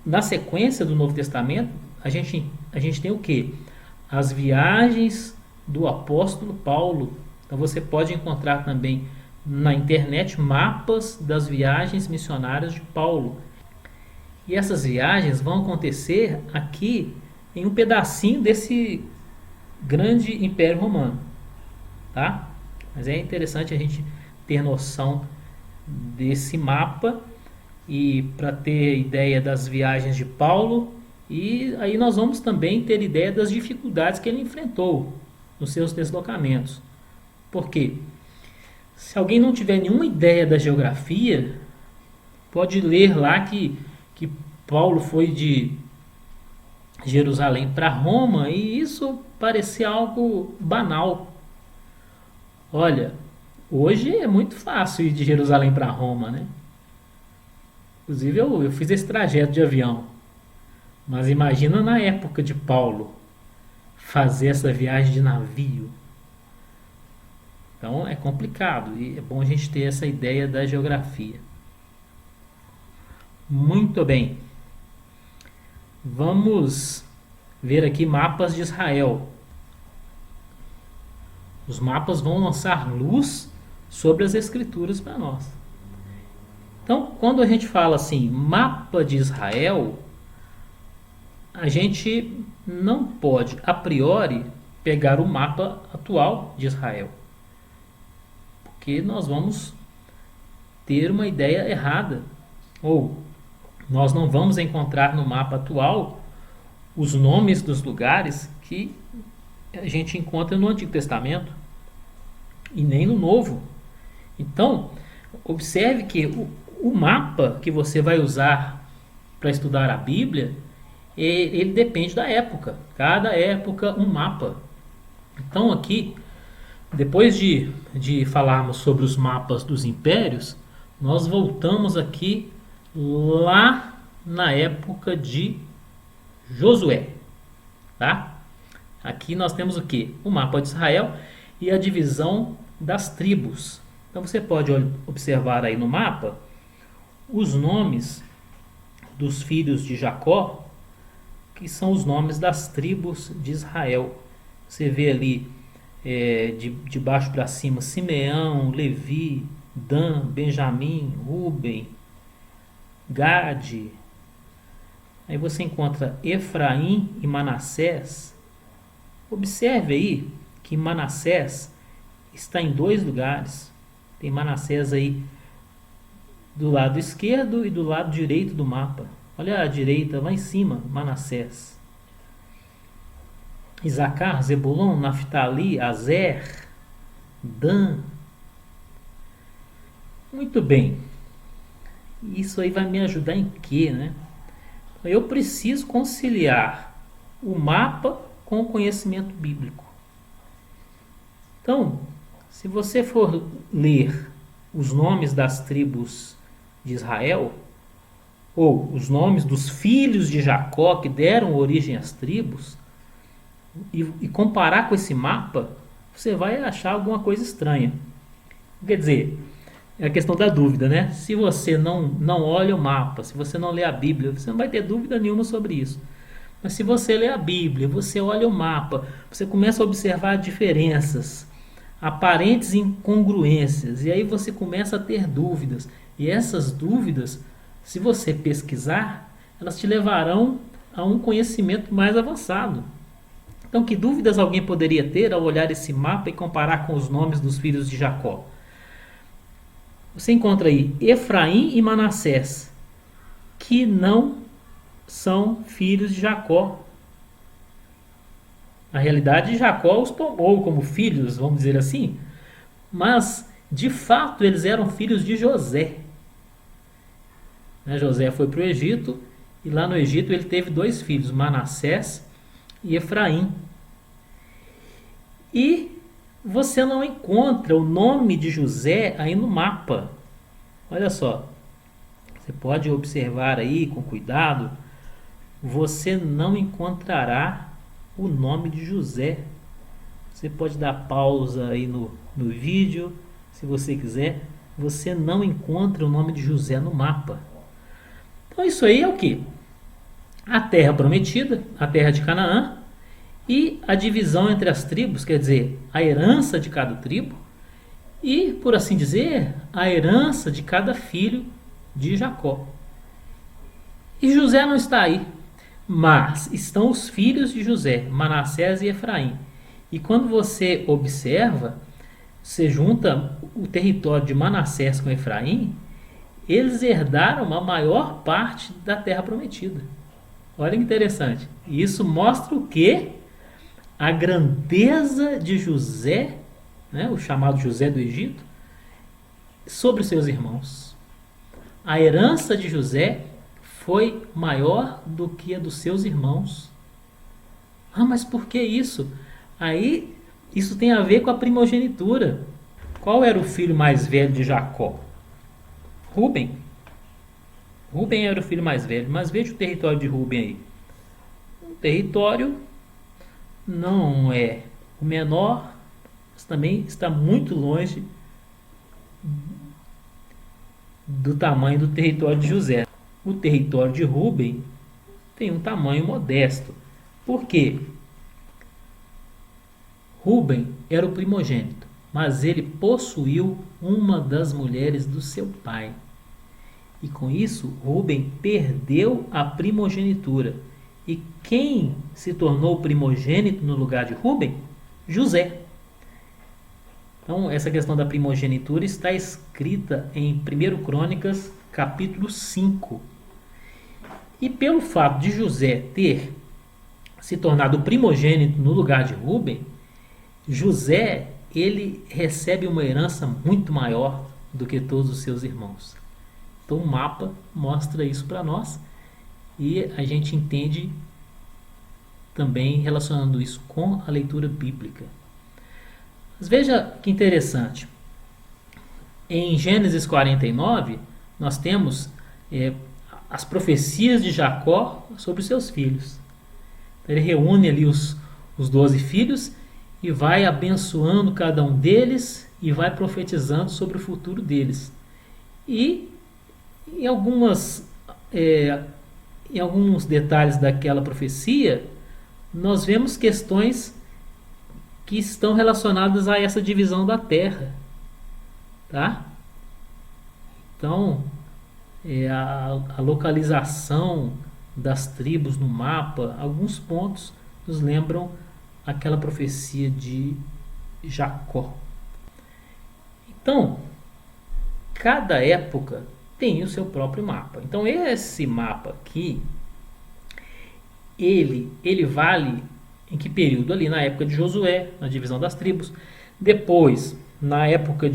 na sequência do Novo Testamento, a gente tem o quê? As viagens do apóstolo Paulo. Então você pode encontrar também na internet mapas das viagens missionárias de Paulo. E essas viagens vão acontecer aqui em um pedacinho desse grande Império Romano, tá? Mas é interessante a gente ter noção desse mapa e para ter ideia das viagens de Paulo, e aí nós vamos também ter ideia das dificuldades que ele enfrentou nos seus deslocamentos. Por quê? Se alguém não tiver nenhuma ideia da geografia, pode ler lá que Paulo foi de Jerusalém para Roma e isso parecia algo banal. Olha, hoje é muito fácil ir de Jerusalém para Roma, né? Inclusive eu fiz esse trajeto de avião. Mas imagina na época de Paulo fazer essa viagem de navio. Então é complicado e é bom a gente ter essa ideia da geografia. Muito bem. Vamos ver aqui mapas de Israel. Os mapas vão lançar luz sobre as escrituras para nós. Então, quando a gente fala assim, mapa de Israel, a gente não pode, a priori, pegar o mapa atual de Israel. Porque nós vamos ter uma ideia errada. Ou nós não vamos encontrar no mapa atual os nomes dos lugares que a gente encontra no Antigo Testamento e nem no Novo. Então, observe que o mapa que você vai usar para estudar a Bíblia, ele depende da época. Cada época um mapa. Então aqui, depois de falarmos sobre os mapas dos impérios, nós voltamos aqui lá na época de Josué. Tá? Aqui nós temos o quê? O mapa de Israel e a divisão das tribos. Então você pode observar aí no mapa os nomes dos filhos de Jacó, que são os nomes das tribos de Israel. Você vê ali de baixo para cima Simeão, Levi, Dan, Benjamim, Ruben, Gade. Aí você encontra Efraim e Manassés. Observe aí que Manassés está em dois lugares. Tem Manassés aí do lado esquerdo e do lado direito do mapa. Olha a direita, lá em cima, Manassés. Isacar, Zebulon, Naftali, Azer, Dan. Muito bem. Isso aí vai me ajudar em quê, né? Eu preciso conciliar o mapa com o conhecimento bíblico. Então, se você for ler os nomes das tribos de Israel, ou os nomes dos filhos de Jacó que deram origem às tribos, e comparar com esse mapa, você vai achar alguma coisa estranha. Quer dizer, é a questão da dúvida, né? Se você não olha o mapa, se você não lê a Bíblia, você não vai ter dúvida nenhuma sobre isso. Mas se você lê a Bíblia, você olha o mapa, você começa a observar diferenças, aparentes incongruências, e aí você começa a ter dúvidas. E essas dúvidas, se você pesquisar, elas te levarão a um conhecimento mais avançado. Então, que dúvidas alguém poderia ter ao olhar esse mapa e comparar com os nomes dos filhos de Jacó? Você encontra aí Efraim e Manassés, que não são filhos de Jacó. Na realidade, Jacó os tomou como filhos, vamos dizer assim, mas de fato eles eram filhos de José. José foi para o Egito e lá no Egito ele teve dois filhos, Manassés e Efraim. E você não encontra o nome de José aí no mapa. Olha só, você pode observar aí com cuidado, você não encontrará o nome de José. Você pode dar pausa aí no vídeo, se você quiser. Você não encontra o nome de José no mapa. Então isso aí é o que? A terra prometida, a terra de Canaã, e a divisão entre as tribos, quer dizer, a herança de cada tribo, e, por assim dizer, a herança de cada filho de Jacó. E José não está aí, mas estão os filhos de José, Manassés e Efraim. E quando você observa, você junta o território de Manassés com Efraim, eles herdaram a maior parte da terra prometida. Olha que interessante. E isso mostra o quê? A grandeza de José, né, o chamado José do Egito, sobre seus irmãos. A herança de José foi maior do que a dos seus irmãos. Ah, mas por que isso? Aí, isso tem a ver com a primogenitura. Qual era o filho mais velho de Jacó? Ruben. Ruben era o filho mais velho, mas veja o território de Ruben aí. Um território não é o menor, mas também está muito longe do tamanho do território de José. O território de Ruben tem um tamanho modesto. Por quê? Ruben era o primogênito, mas ele possuiu uma das mulheres do seu pai. E com isso, Ruben perdeu a primogenitura. E quem se tornou primogênito no lugar de Ruben? José. Então, essa questão da primogenitura está escrita em 1 Crônicas, capítulo 5. E pelo fato de José ter se tornado primogênito no lugar de Ruben, José, ele recebe uma herança muito maior do que todos os seus irmãos. Então, o mapa mostra isso para nós e a gente entende também relacionando isso com a leitura bíblica. Mas veja que interessante. Em Gênesis 49, nós temos as profecias de Jacó sobre os seus filhos. Então, ele reúne ali os 12 filhos e vai abençoando cada um deles e vai profetizando sobre o futuro deles. E em em alguns detalhes daquela profecia, nós vemos questões que estão relacionadas a essa divisão da terra, tá? Então, a localização das tribos no mapa, alguns pontos nos lembram aquela profecia de Jacó. Então, cada época tem o seu próprio mapa. Então, esse mapa aqui, ele vale em que período? Ali na época de Josué, na divisão das tribos. Depois, na época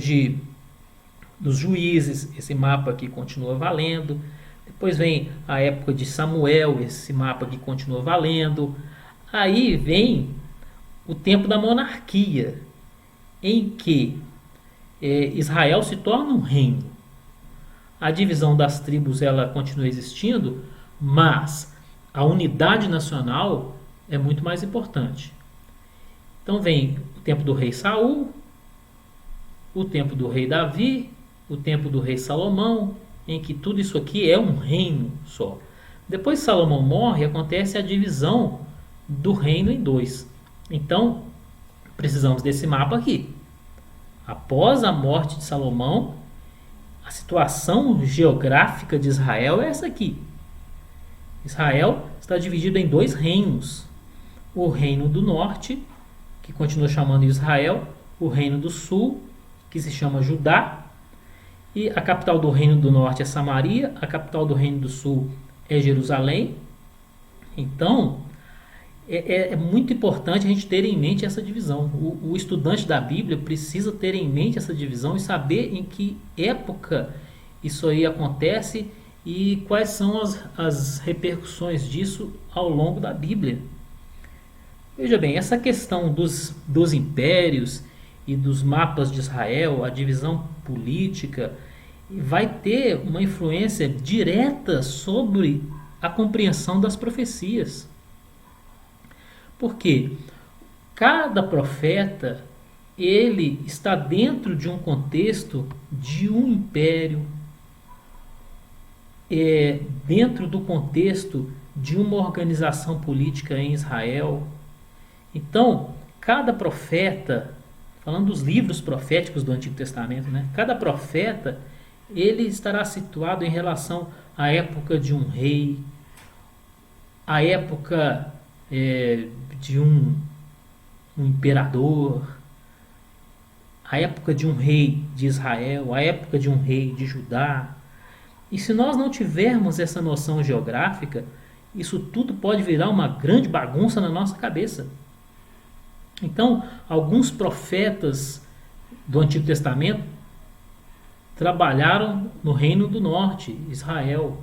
dos juízes, esse mapa aqui continua valendo. Depois vem a época de Samuel, esse mapa aqui continua valendo. Aí vem o tempo da monarquia, em que Israel se torna um reino. A divisão das tribos ela continua existindo, mas a unidade nacional é muito mais importante. Então vem o tempo do rei Saul, o tempo do rei Davi, o tempo do rei Salomão, em que tudo isso aqui é um reino só. Depois que Salomão morre, acontece a divisão do reino em dois. Então, precisamos desse mapa aqui. Após a morte de Salomão, a situação geográfica de Israel é essa aqui. Israel está dividido em dois reinos. O reino do norte, que continua chamando Israel, o reino do sul, que se chama Judá, e a capital do reino do norte é Samaria, a capital do reino do sul é Jerusalém. Então, é muito importante a gente ter em mente essa divisão. O estudante da Bíblia precisa ter em mente essa divisão e saber em que época isso aí acontece e quais são as repercussões disso ao longo da Bíblia. Veja bem, essa questão dos impérios e dos mapas de Israel, a divisão política, vai ter uma influência direta sobre a compreensão das profecias. Porque cada profeta ele está dentro de um contexto de um império, dentro do contexto de uma organização política em Israel. Então, cada profeta, falando dos livros proféticos do Antigo Testamento, né? Cada profeta ele estará situado em relação à época de um rei, à época de um imperador, a época de um rei de Israel, a época de um rei de Judá. E se nós não tivermos essa noção geográfica, isso tudo pode virar uma grande bagunça na nossa cabeça. Então, alguns profetas do Antigo Testamento trabalharam no reino do norte, Israel.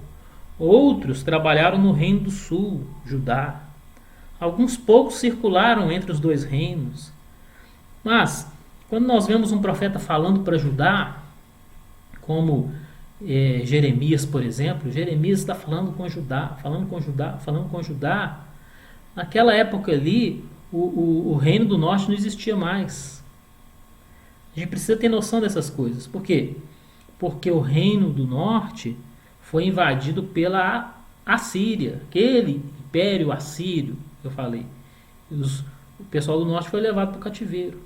Outros trabalharam no reino do sul, Judá. Alguns poucos circularam entre os dois reinos. Mas, quando nós vemos um profeta falando para Judá, como Jeremias, por exemplo, Jeremias está falando com Judá, falando com Judá. Naquela época ali, o reino do norte não existia mais. A gente precisa ter noção dessas coisas. Por quê? Porque o reino do norte foi invadido pela Assíria, aquele império assírio que eu falei. O pessoal do norte foi levado para o cativeiro.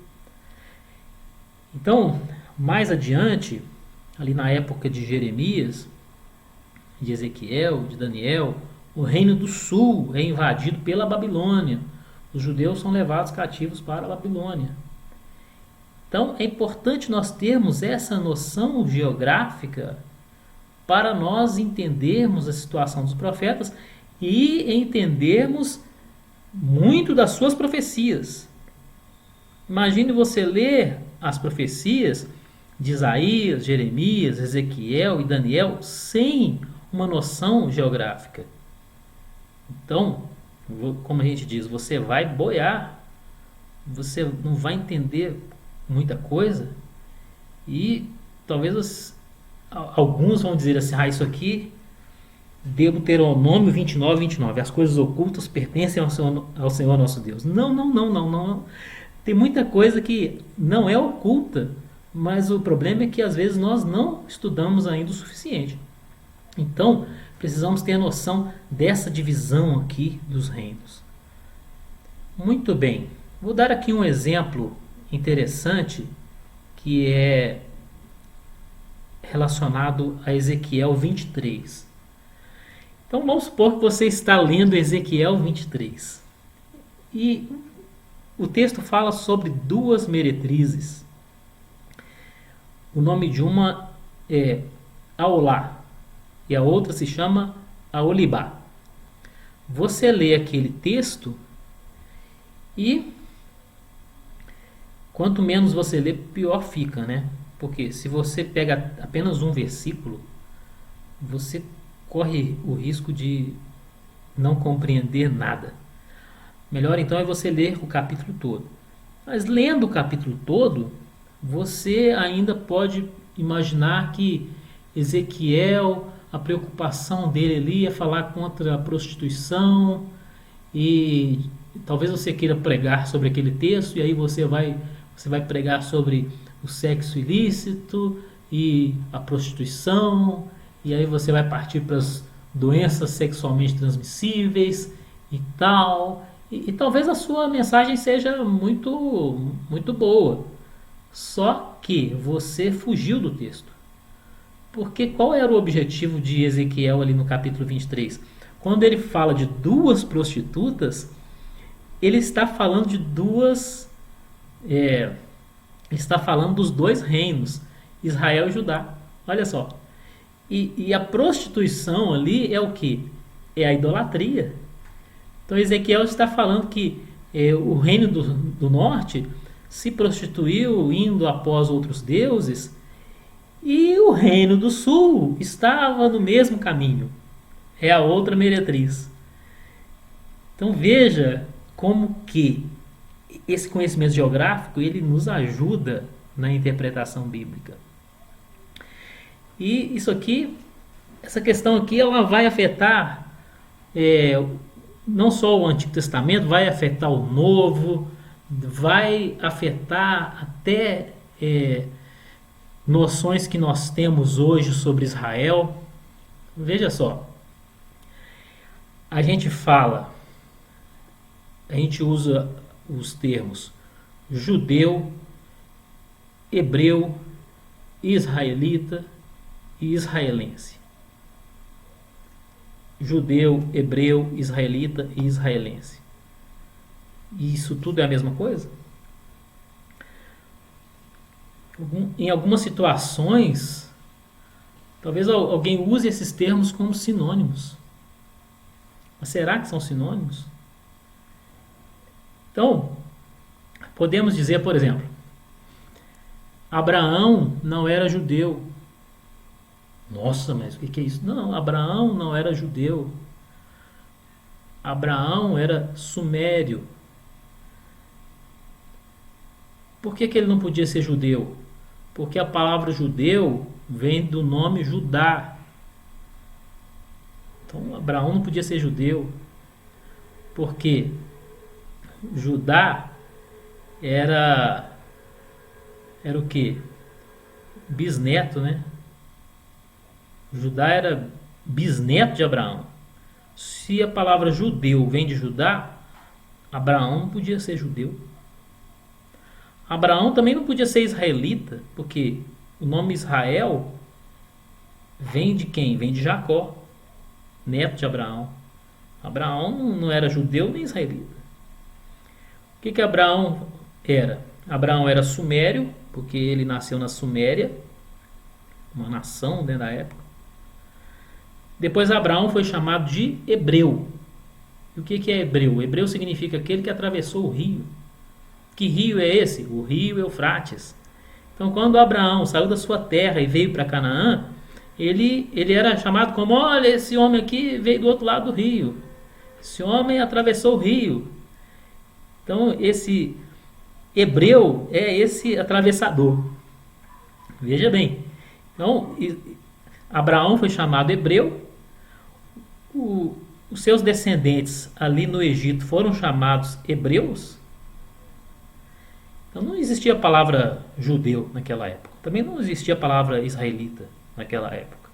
Então, mais adiante, ali na época de Jeremias, de Ezequiel, de Daniel, o reino do sul é invadido pela Babilônia. Os judeus são levados cativos para a Babilônia. Então, é importante nós termos essa noção geográfica para nós entendermos a situação dos profetas e entendermos muito das suas profecias. Imagine você ler as profecias de Isaías, Jeremias, Ezequiel e Daniel sem uma noção geográfica. Então, como a gente diz, você vai boiar, você não vai entender muita coisa e talvez alguns vão dizer assim, isso aqui Deuteronômio 29, 29, as coisas ocultas pertencem ao Senhor nosso Deus. Não. Tem muita coisa que não é oculta, mas o problema é que às vezes nós não estudamos ainda o suficiente. Então, precisamos ter noção dessa divisão aqui dos reinos. Muito bem, vou dar aqui um exemplo interessante que é relacionado a Ezequiel 23. Então vamos supor que você está lendo Ezequiel 23 e o texto fala sobre duas meretrizes. O nome de uma é Aolá e a outra se chama Aolibá. Você lê aquele texto e quanto menos você lê, pior fica, né? Porque se você pega apenas um versículo, você corre o risco de não compreender nada. Melhor então é você ler o capítulo todo. Mas lendo o capítulo todo, você ainda pode imaginar que Ezequiel, a preocupação dele ali é falar contra a prostituição e talvez você queira pregar sobre aquele texto e aí você vai pregar sobre o sexo ilícito e a prostituição, e aí você vai partir para as doenças sexualmente transmissíveis e tal. E talvez a sua mensagem seja muito, muito boa. Só que você fugiu do texto. Porque qual era o objetivo de Ezequiel ali no capítulo 23? Quando ele fala de duas prostitutas, ele está falando de duas... está falando dos dois reinos, Israel e Judá. Olha só. E a prostituição ali é o que? É a idolatria. Então Ezequiel está falando que o reino do norte se prostituiu indo após outros deuses e o reino do sul estava no mesmo caminho. É a outra meretriz. Então veja como que esse conhecimento geográfico ele nos ajuda na interpretação bíblica. E isso aqui, essa questão aqui, ela vai afetar não só o Antigo Testamento, vai afetar o Novo, vai afetar até noções que nós temos hoje sobre Israel. Veja só, a gente usa os termos judeu, hebreu, israelita e israelense. Judeu, hebreu, israelita e israelense. E isso tudo é a mesma coisa? Em algumas situações, talvez alguém use esses termos como sinônimos. Mas será que são sinônimos? Então, podemos dizer, por exemplo, Abraão não era judeu. Nossa, mas o que é isso? Não, Abraão não era judeu. Abraão era sumério. Por que ele não podia ser judeu? Porque a palavra judeu vem do nome Judá. Então, Abraão não podia ser judeu. Por quê? Judá era o quê? Bisneto, né? Judá era bisneto de Abraão. Se a palavra judeu vem de Judá, Abraão não podia ser judeu. Abraão também não podia ser israelita, porque o nome Israel vem de quem? Vem de Jacó, neto de Abraão. Abraão não era judeu nem israelita. O que Abraão era? Abraão era sumério, porque ele nasceu na Suméria, uma nação da época. Depois Abraão foi chamado de hebreu. E o que é hebreu? Hebreu significa aquele que atravessou o rio. Que rio é esse? O rio Eufrates. Então quando Abraão saiu da sua terra e veio para Canaã, ele era chamado como, olha, esse homem aqui veio do outro lado do rio. Esse homem atravessou o rio. Então esse hebreu é esse atravessador. Veja bem. Então Abraão foi chamado hebreu. Os seus descendentes ali no Egito foram chamados hebreus. Então não existia a palavra judeu naquela época. Também não existia a palavra israelita naquela época.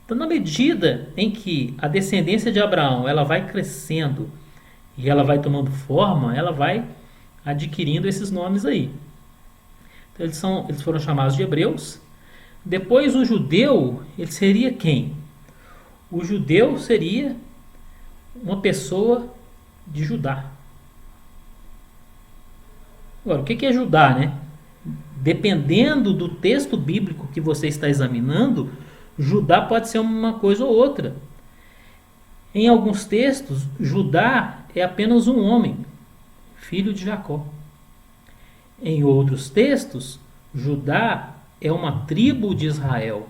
Então, na medida em que a descendência de Abraão ela vai crescendo e ela vai tomando forma, ela vai adquirindo esses nomes aí. Então, eles foram chamados de hebreus. Depois, o judeu, ele seria quem? O judeu seria uma pessoa de Judá. Agora, o que é Judá, né? Dependendo do texto bíblico que você está examinando, Judá pode ser uma coisa ou outra. Em alguns textos, Judá é apenas um homem, filho de Jacó. Em outros textos, Judá é uma tribo de Israel,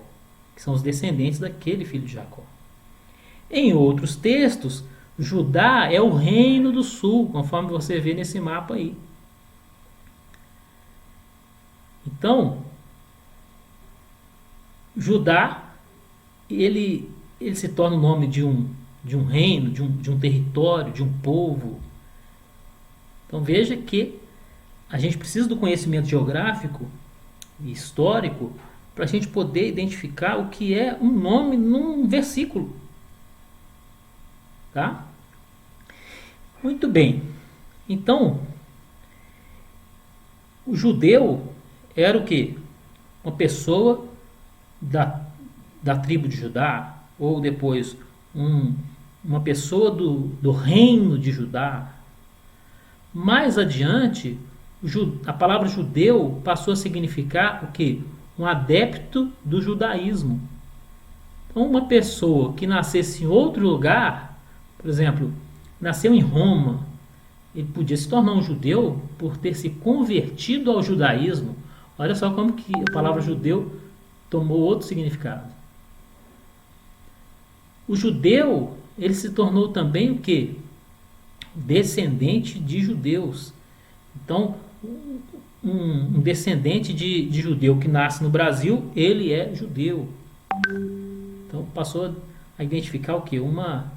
que são os descendentes daquele filho de Jacó. Em outros textos, Judá é o reino do sul, conforme você vê nesse mapa aí. Então, Judá, ele se torna o nome de um reino, de um território, de um povo. Então veja que a gente precisa do conhecimento geográfico e histórico para a gente poder identificar o que é um nome num versículo. Tá? Muito bem. Então, o judeu era o quê? Uma pessoa da tribo de Judá, ou depois uma pessoa do reino de Judá. Mais adiante, a palavra judeu passou a significar o quê? Um adepto do judaísmo. Então, uma pessoa que nascesse em outro lugar, por exemplo, nasceu em Roma, ele podia se tornar um judeu por ter se convertido ao judaísmo. Olha só como que a palavra judeu tomou outro significado. O judeu, ele se tornou também o quê? Descendente de judeus. Então, um descendente de judeu que nasce no Brasil, ele é judeu. Então, passou a identificar o quê? Uma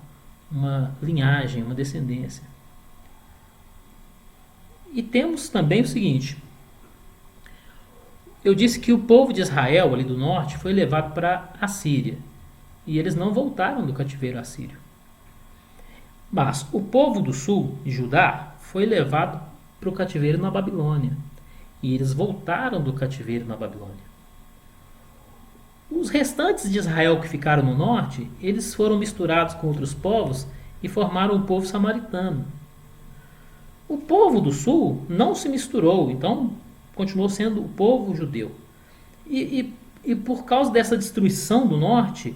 linhagem, uma descendência. E temos também o seguinte: eu disse que o povo de Israel, ali do norte, foi levado para a Síria. E eles não voltaram do cativeiro assírio. Mas o povo do sul, de Judá, foi levado para o cativeiro na Babilônia. E eles voltaram do cativeiro na Babilônia. Os restantes de Israel que ficaram no norte, eles foram misturados com outros povos e formaram o povo samaritano. O povo do sul não se misturou, então continuou sendo o povo judeu. E por causa dessa destruição do norte,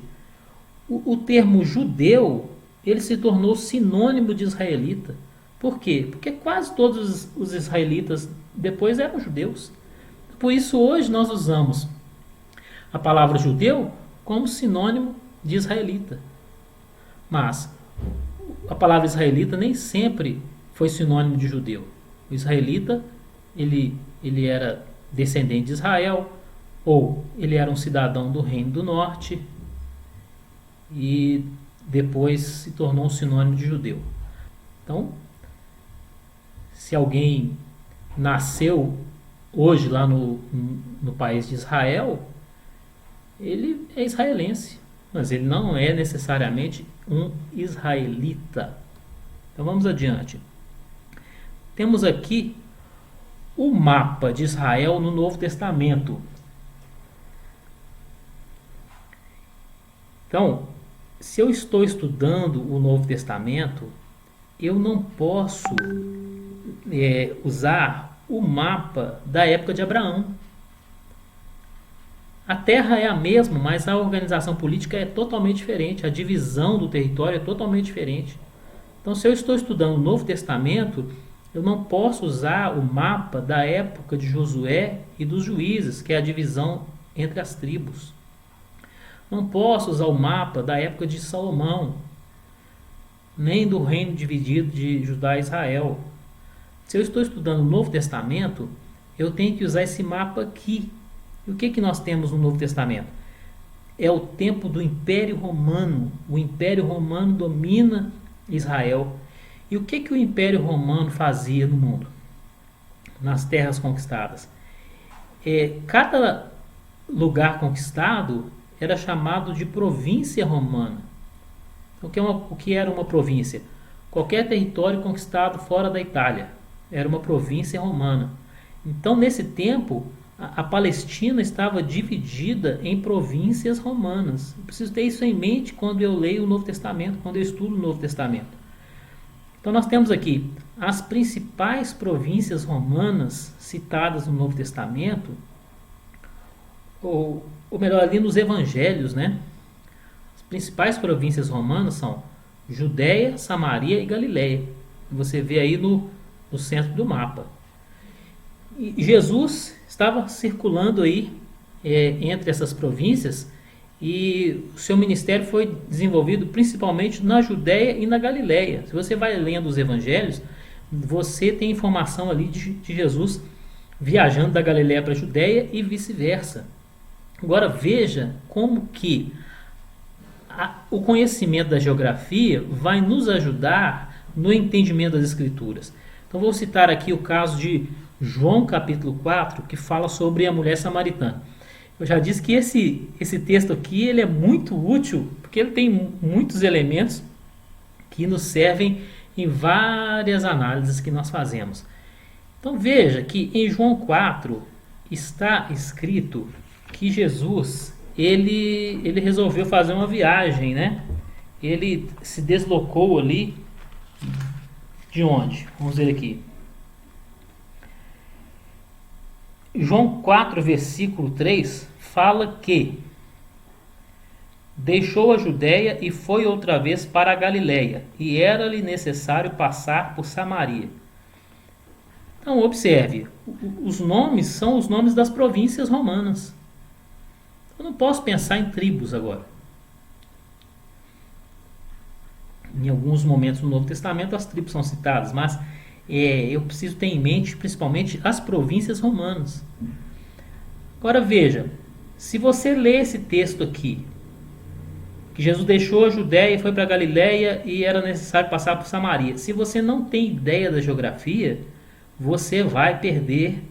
o termo judeu ele se tornou sinônimo de israelita. Por quê? Porque quase todos os israelitas depois eram judeus. Por isso hoje nós usamos a palavra judeu como sinônimo de israelita. Mas a palavra israelita nem sempre foi sinônimo de judeu. O israelita ele era descendente de Israel, ou ele era um cidadão do Reino do Norte e depois se tornou um sinônimo de judeu. Então, se alguém nasceu hoje lá no país de Israel, ele é israelense, mas ele não é necessariamente um israelita. Então vamos adiante. Temos aqui o mapa de Israel no Novo Testamento. Então, se eu estou estudando o Novo Testamento, eu não posso usar o mapa da época de Abraão. A terra é a mesma, mas a organização política é totalmente diferente, a divisão do território é totalmente diferente. Então, se eu estou estudando o Novo Testamento, eu não posso usar o mapa da época de Josué e dos juízes, que é a divisão entre as tribos. Não posso usar o mapa da época de Salomão, nem do reino dividido de Judá e Israel. Se eu estou estudando o Novo Testamento, eu tenho que usar esse mapa aqui. E o que nós temos no Novo Testamento? É o tempo do Império Romano. O Império Romano domina Israel. E o que o Império Romano fazia no mundo? nas terras conquistadas. Cada lugar conquistado era chamado de província romana. O que era uma província? Qualquer território conquistado fora da Itália era uma província romana. Então, nesse tempo, a Palestina estava dividida em províncias romanas. Eu preciso ter isso em mente quando eu leio o Novo Testamento, quando eu estudo o Novo Testamento. Então, nós temos aqui as principais províncias romanas citadas no Novo Testamento, ou melhor, ali nos Evangelhos, né? As principais províncias romanas são Judéia, Samaria e Galiléia. Você vê aí no centro do mapa. E Jesus estava circulando aí entre essas províncias, e o seu ministério foi desenvolvido principalmente na Judéia e na Galiléia. Se você vai lendo os evangelhos, você tem informação ali de Jesus viajando da Galiléia para a Judéia e vice-versa. Agora veja como que o conhecimento da geografia vai nos ajudar no entendimento das Escrituras. Então vou citar aqui o caso de João capítulo 4, que fala sobre a mulher samaritana. Eu já disse que esse texto aqui ele é muito útil, porque ele tem muitos elementos que nos servem em várias análises que nós fazemos. Então veja que em João 4 está escrito que Jesus ele resolveu fazer uma viagem, né? Ele se deslocou ali de onde? Vamos ver aqui. João 4, versículo 3, fala que deixou a Judéia e foi outra vez para a Galiléia, e era-lhe necessário passar por Samaria. Então, observe, os nomes são os nomes das províncias romanas. Eu não posso pensar em tribos agora. Em alguns momentos no Novo Testamento as tribos são citadas, mas eu preciso ter em mente principalmente as províncias romanas. Agora veja, se você ler esse texto aqui, que Jesus deixou a Judéia e foi para a Galiléia e era necessário passar por Samaria. Se você não tem ideia da geografia, você vai perder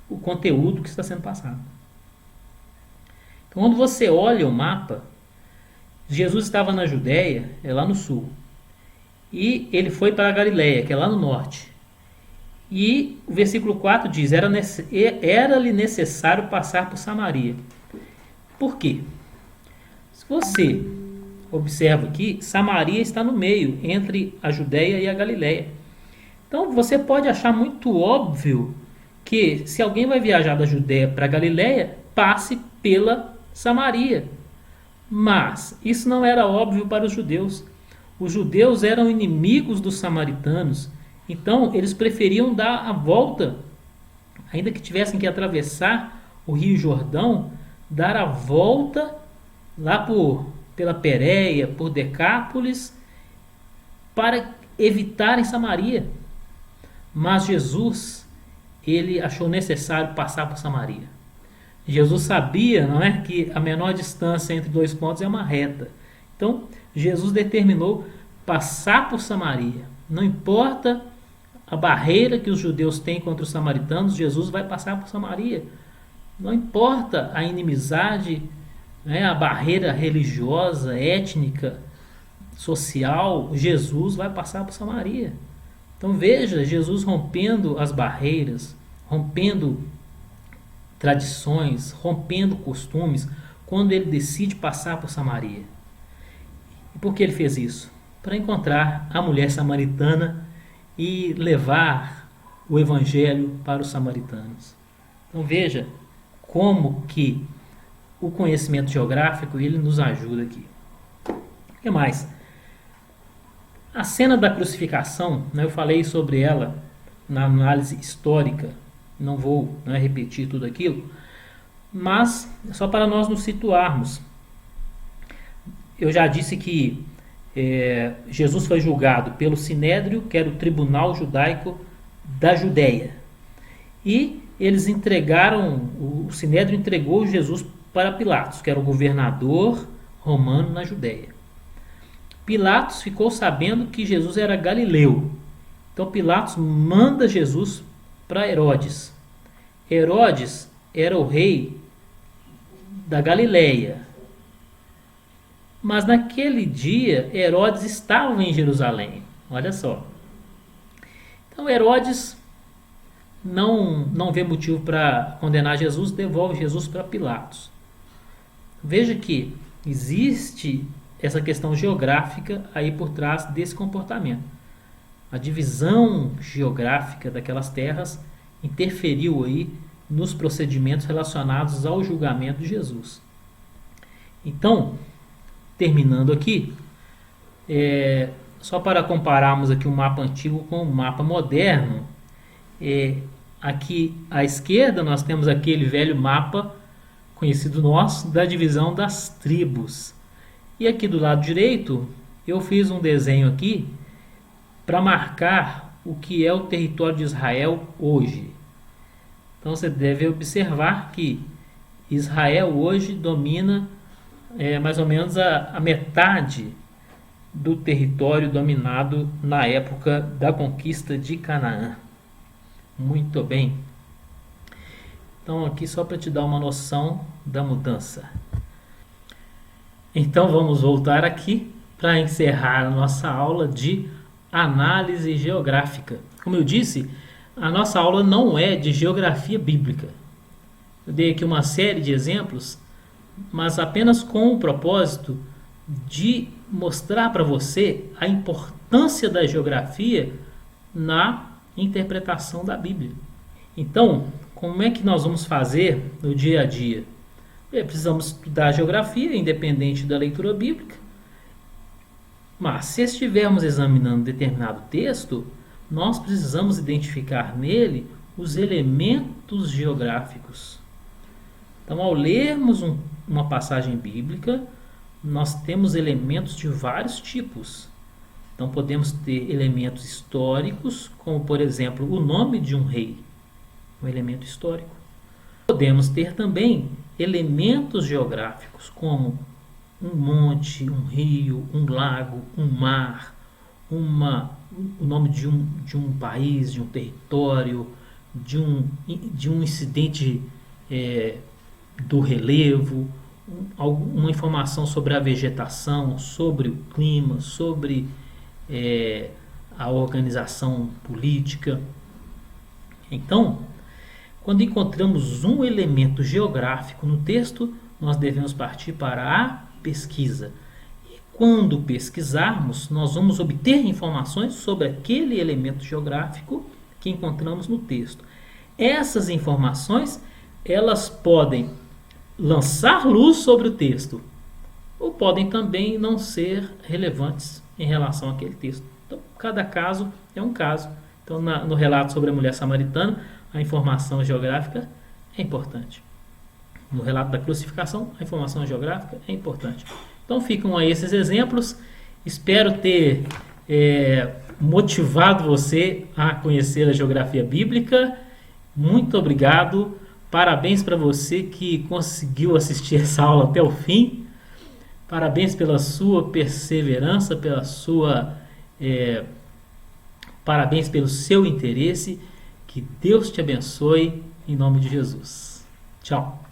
o conteúdo que está sendo passado. Então, quando você olha o mapa, Jesus estava na Judéia, é lá no sul, e ele foi para a Galiléia, que é lá no norte. E o versículo 4 diz, era-lhe necessário passar por Samaria. Por quê? Se você observa aqui, Samaria está no meio, entre a Judéia e a Galiléia. Então você pode achar muito óbvio que se alguém vai viajar da Judéia para a Galiléia, passe pela Samaria. Mas isso não era óbvio para os judeus. Os judeus eram inimigos dos samaritanos, então eles preferiam dar a volta, ainda que tivessem que atravessar o Rio Jordão, dar a volta lá pela Pérea, por Decápolis, para evitarem Samaria. Mas Jesus, ele achou necessário passar por Samaria. Jesus sabia, não é, que a menor distância entre dois pontos é uma reta. Então, Jesus determinou passar por Samaria. Não importa a barreira que os judeus têm contra os samaritanos, Jesus vai passar por Samaria. Não importa a inimizade, né, a barreira religiosa, étnica, social, Jesus vai passar por Samaria. Então veja, Jesus rompendo as barreiras, rompendo tradições, rompendo costumes, quando ele decide passar por Samaria. E por que ele fez isso? Para encontrar a mulher samaritana e levar o evangelho para os samaritanos. Então veja como que o conhecimento geográfico ele nos ajuda aqui. O que mais? A cena da crucificação, né, eu falei sobre ela na análise histórica, não vou repetir tudo aquilo, mas só para nós nos situarmos. Eu já disse que Jesus foi julgado pelo Sinédrio, que era o tribunal judaico da Judéia. E eles o Sinédrio entregou Jesus para Pilatos, que era o governador romano na Judéia. Pilatos ficou sabendo que Jesus era galileu Então Pilatos manda Jesus para Herodes. Herodes era o rei da Galileia. Mas naquele dia Herodes estava em Jerusalém. Olha só. Então Herodes não vê motivo para condenar Jesus, devolve Jesus para Pilatos. Veja que existe essa questão geográfica aí por trás desse comportamento. A divisão geográfica daquelas terras interferiu aí nos procedimentos relacionados ao julgamento de Jesus. Então, terminando aqui, só para compararmos aqui o mapa antigo com o mapa moderno, aqui à esquerda nós temos aquele velho mapa conhecido nosso da divisão das tribos. E aqui do lado direito eu fiz um desenho aqui para marcar o que é o território de Israel hoje. Então você deve observar que Israel hoje domina mais ou menos a metade do território dominado na época da conquista de Canaã. Muito bem. Então aqui só para te dar uma noção da mudança. Então vamos voltar aqui para encerrar a nossa aula de análise geográfica. Como eu disse, a nossa aula não é de geografia bíblica. Eu dei aqui uma série de exemplos, mas apenas com o propósito de mostrar para você a importância da geografia na interpretação da Bíblia. Então, como é que nós vamos fazer no dia a dia? Precisamos estudar geografia, independente da leitura bíblica. Mas, se estivermos examinando determinado texto, nós precisamos identificar nele os elementos geográficos. Então, ao lermos uma passagem bíblica, nós temos elementos de vários tipos. Então, podemos ter elementos históricos, como, por exemplo, o nome de um rei, um elemento histórico. Podemos ter também elementos geográficos, como um monte, um rio, um lago, um mar, o nome de um país, de um território, de um incidente do relevo, uma informação sobre a vegetação, sobre o clima, sobre a organização política. Então, quando encontramos um elemento geográfico no texto, nós devemos partir para a pesquisa. E quando pesquisarmos, nós vamos obter informações sobre aquele elemento geográfico que encontramos no texto. Essas informações, elas podem lançar luz sobre o texto, ou podem também não ser relevantes em relação àquele texto. Então, cada caso é um caso. Então, no relato sobre a mulher samaritana, a informação geográfica é importante. No relato da crucificação, a informação geográfica é importante. Então, ficam aí esses exemplos. Espero ter motivado você a conhecer a geografia bíblica. Muito obrigado. Parabéns para você que conseguiu assistir essa aula até o fim. Parabéns pela sua perseverança, parabéns pelo seu interesse. Que Deus te abençoe em nome de Jesus. Tchau.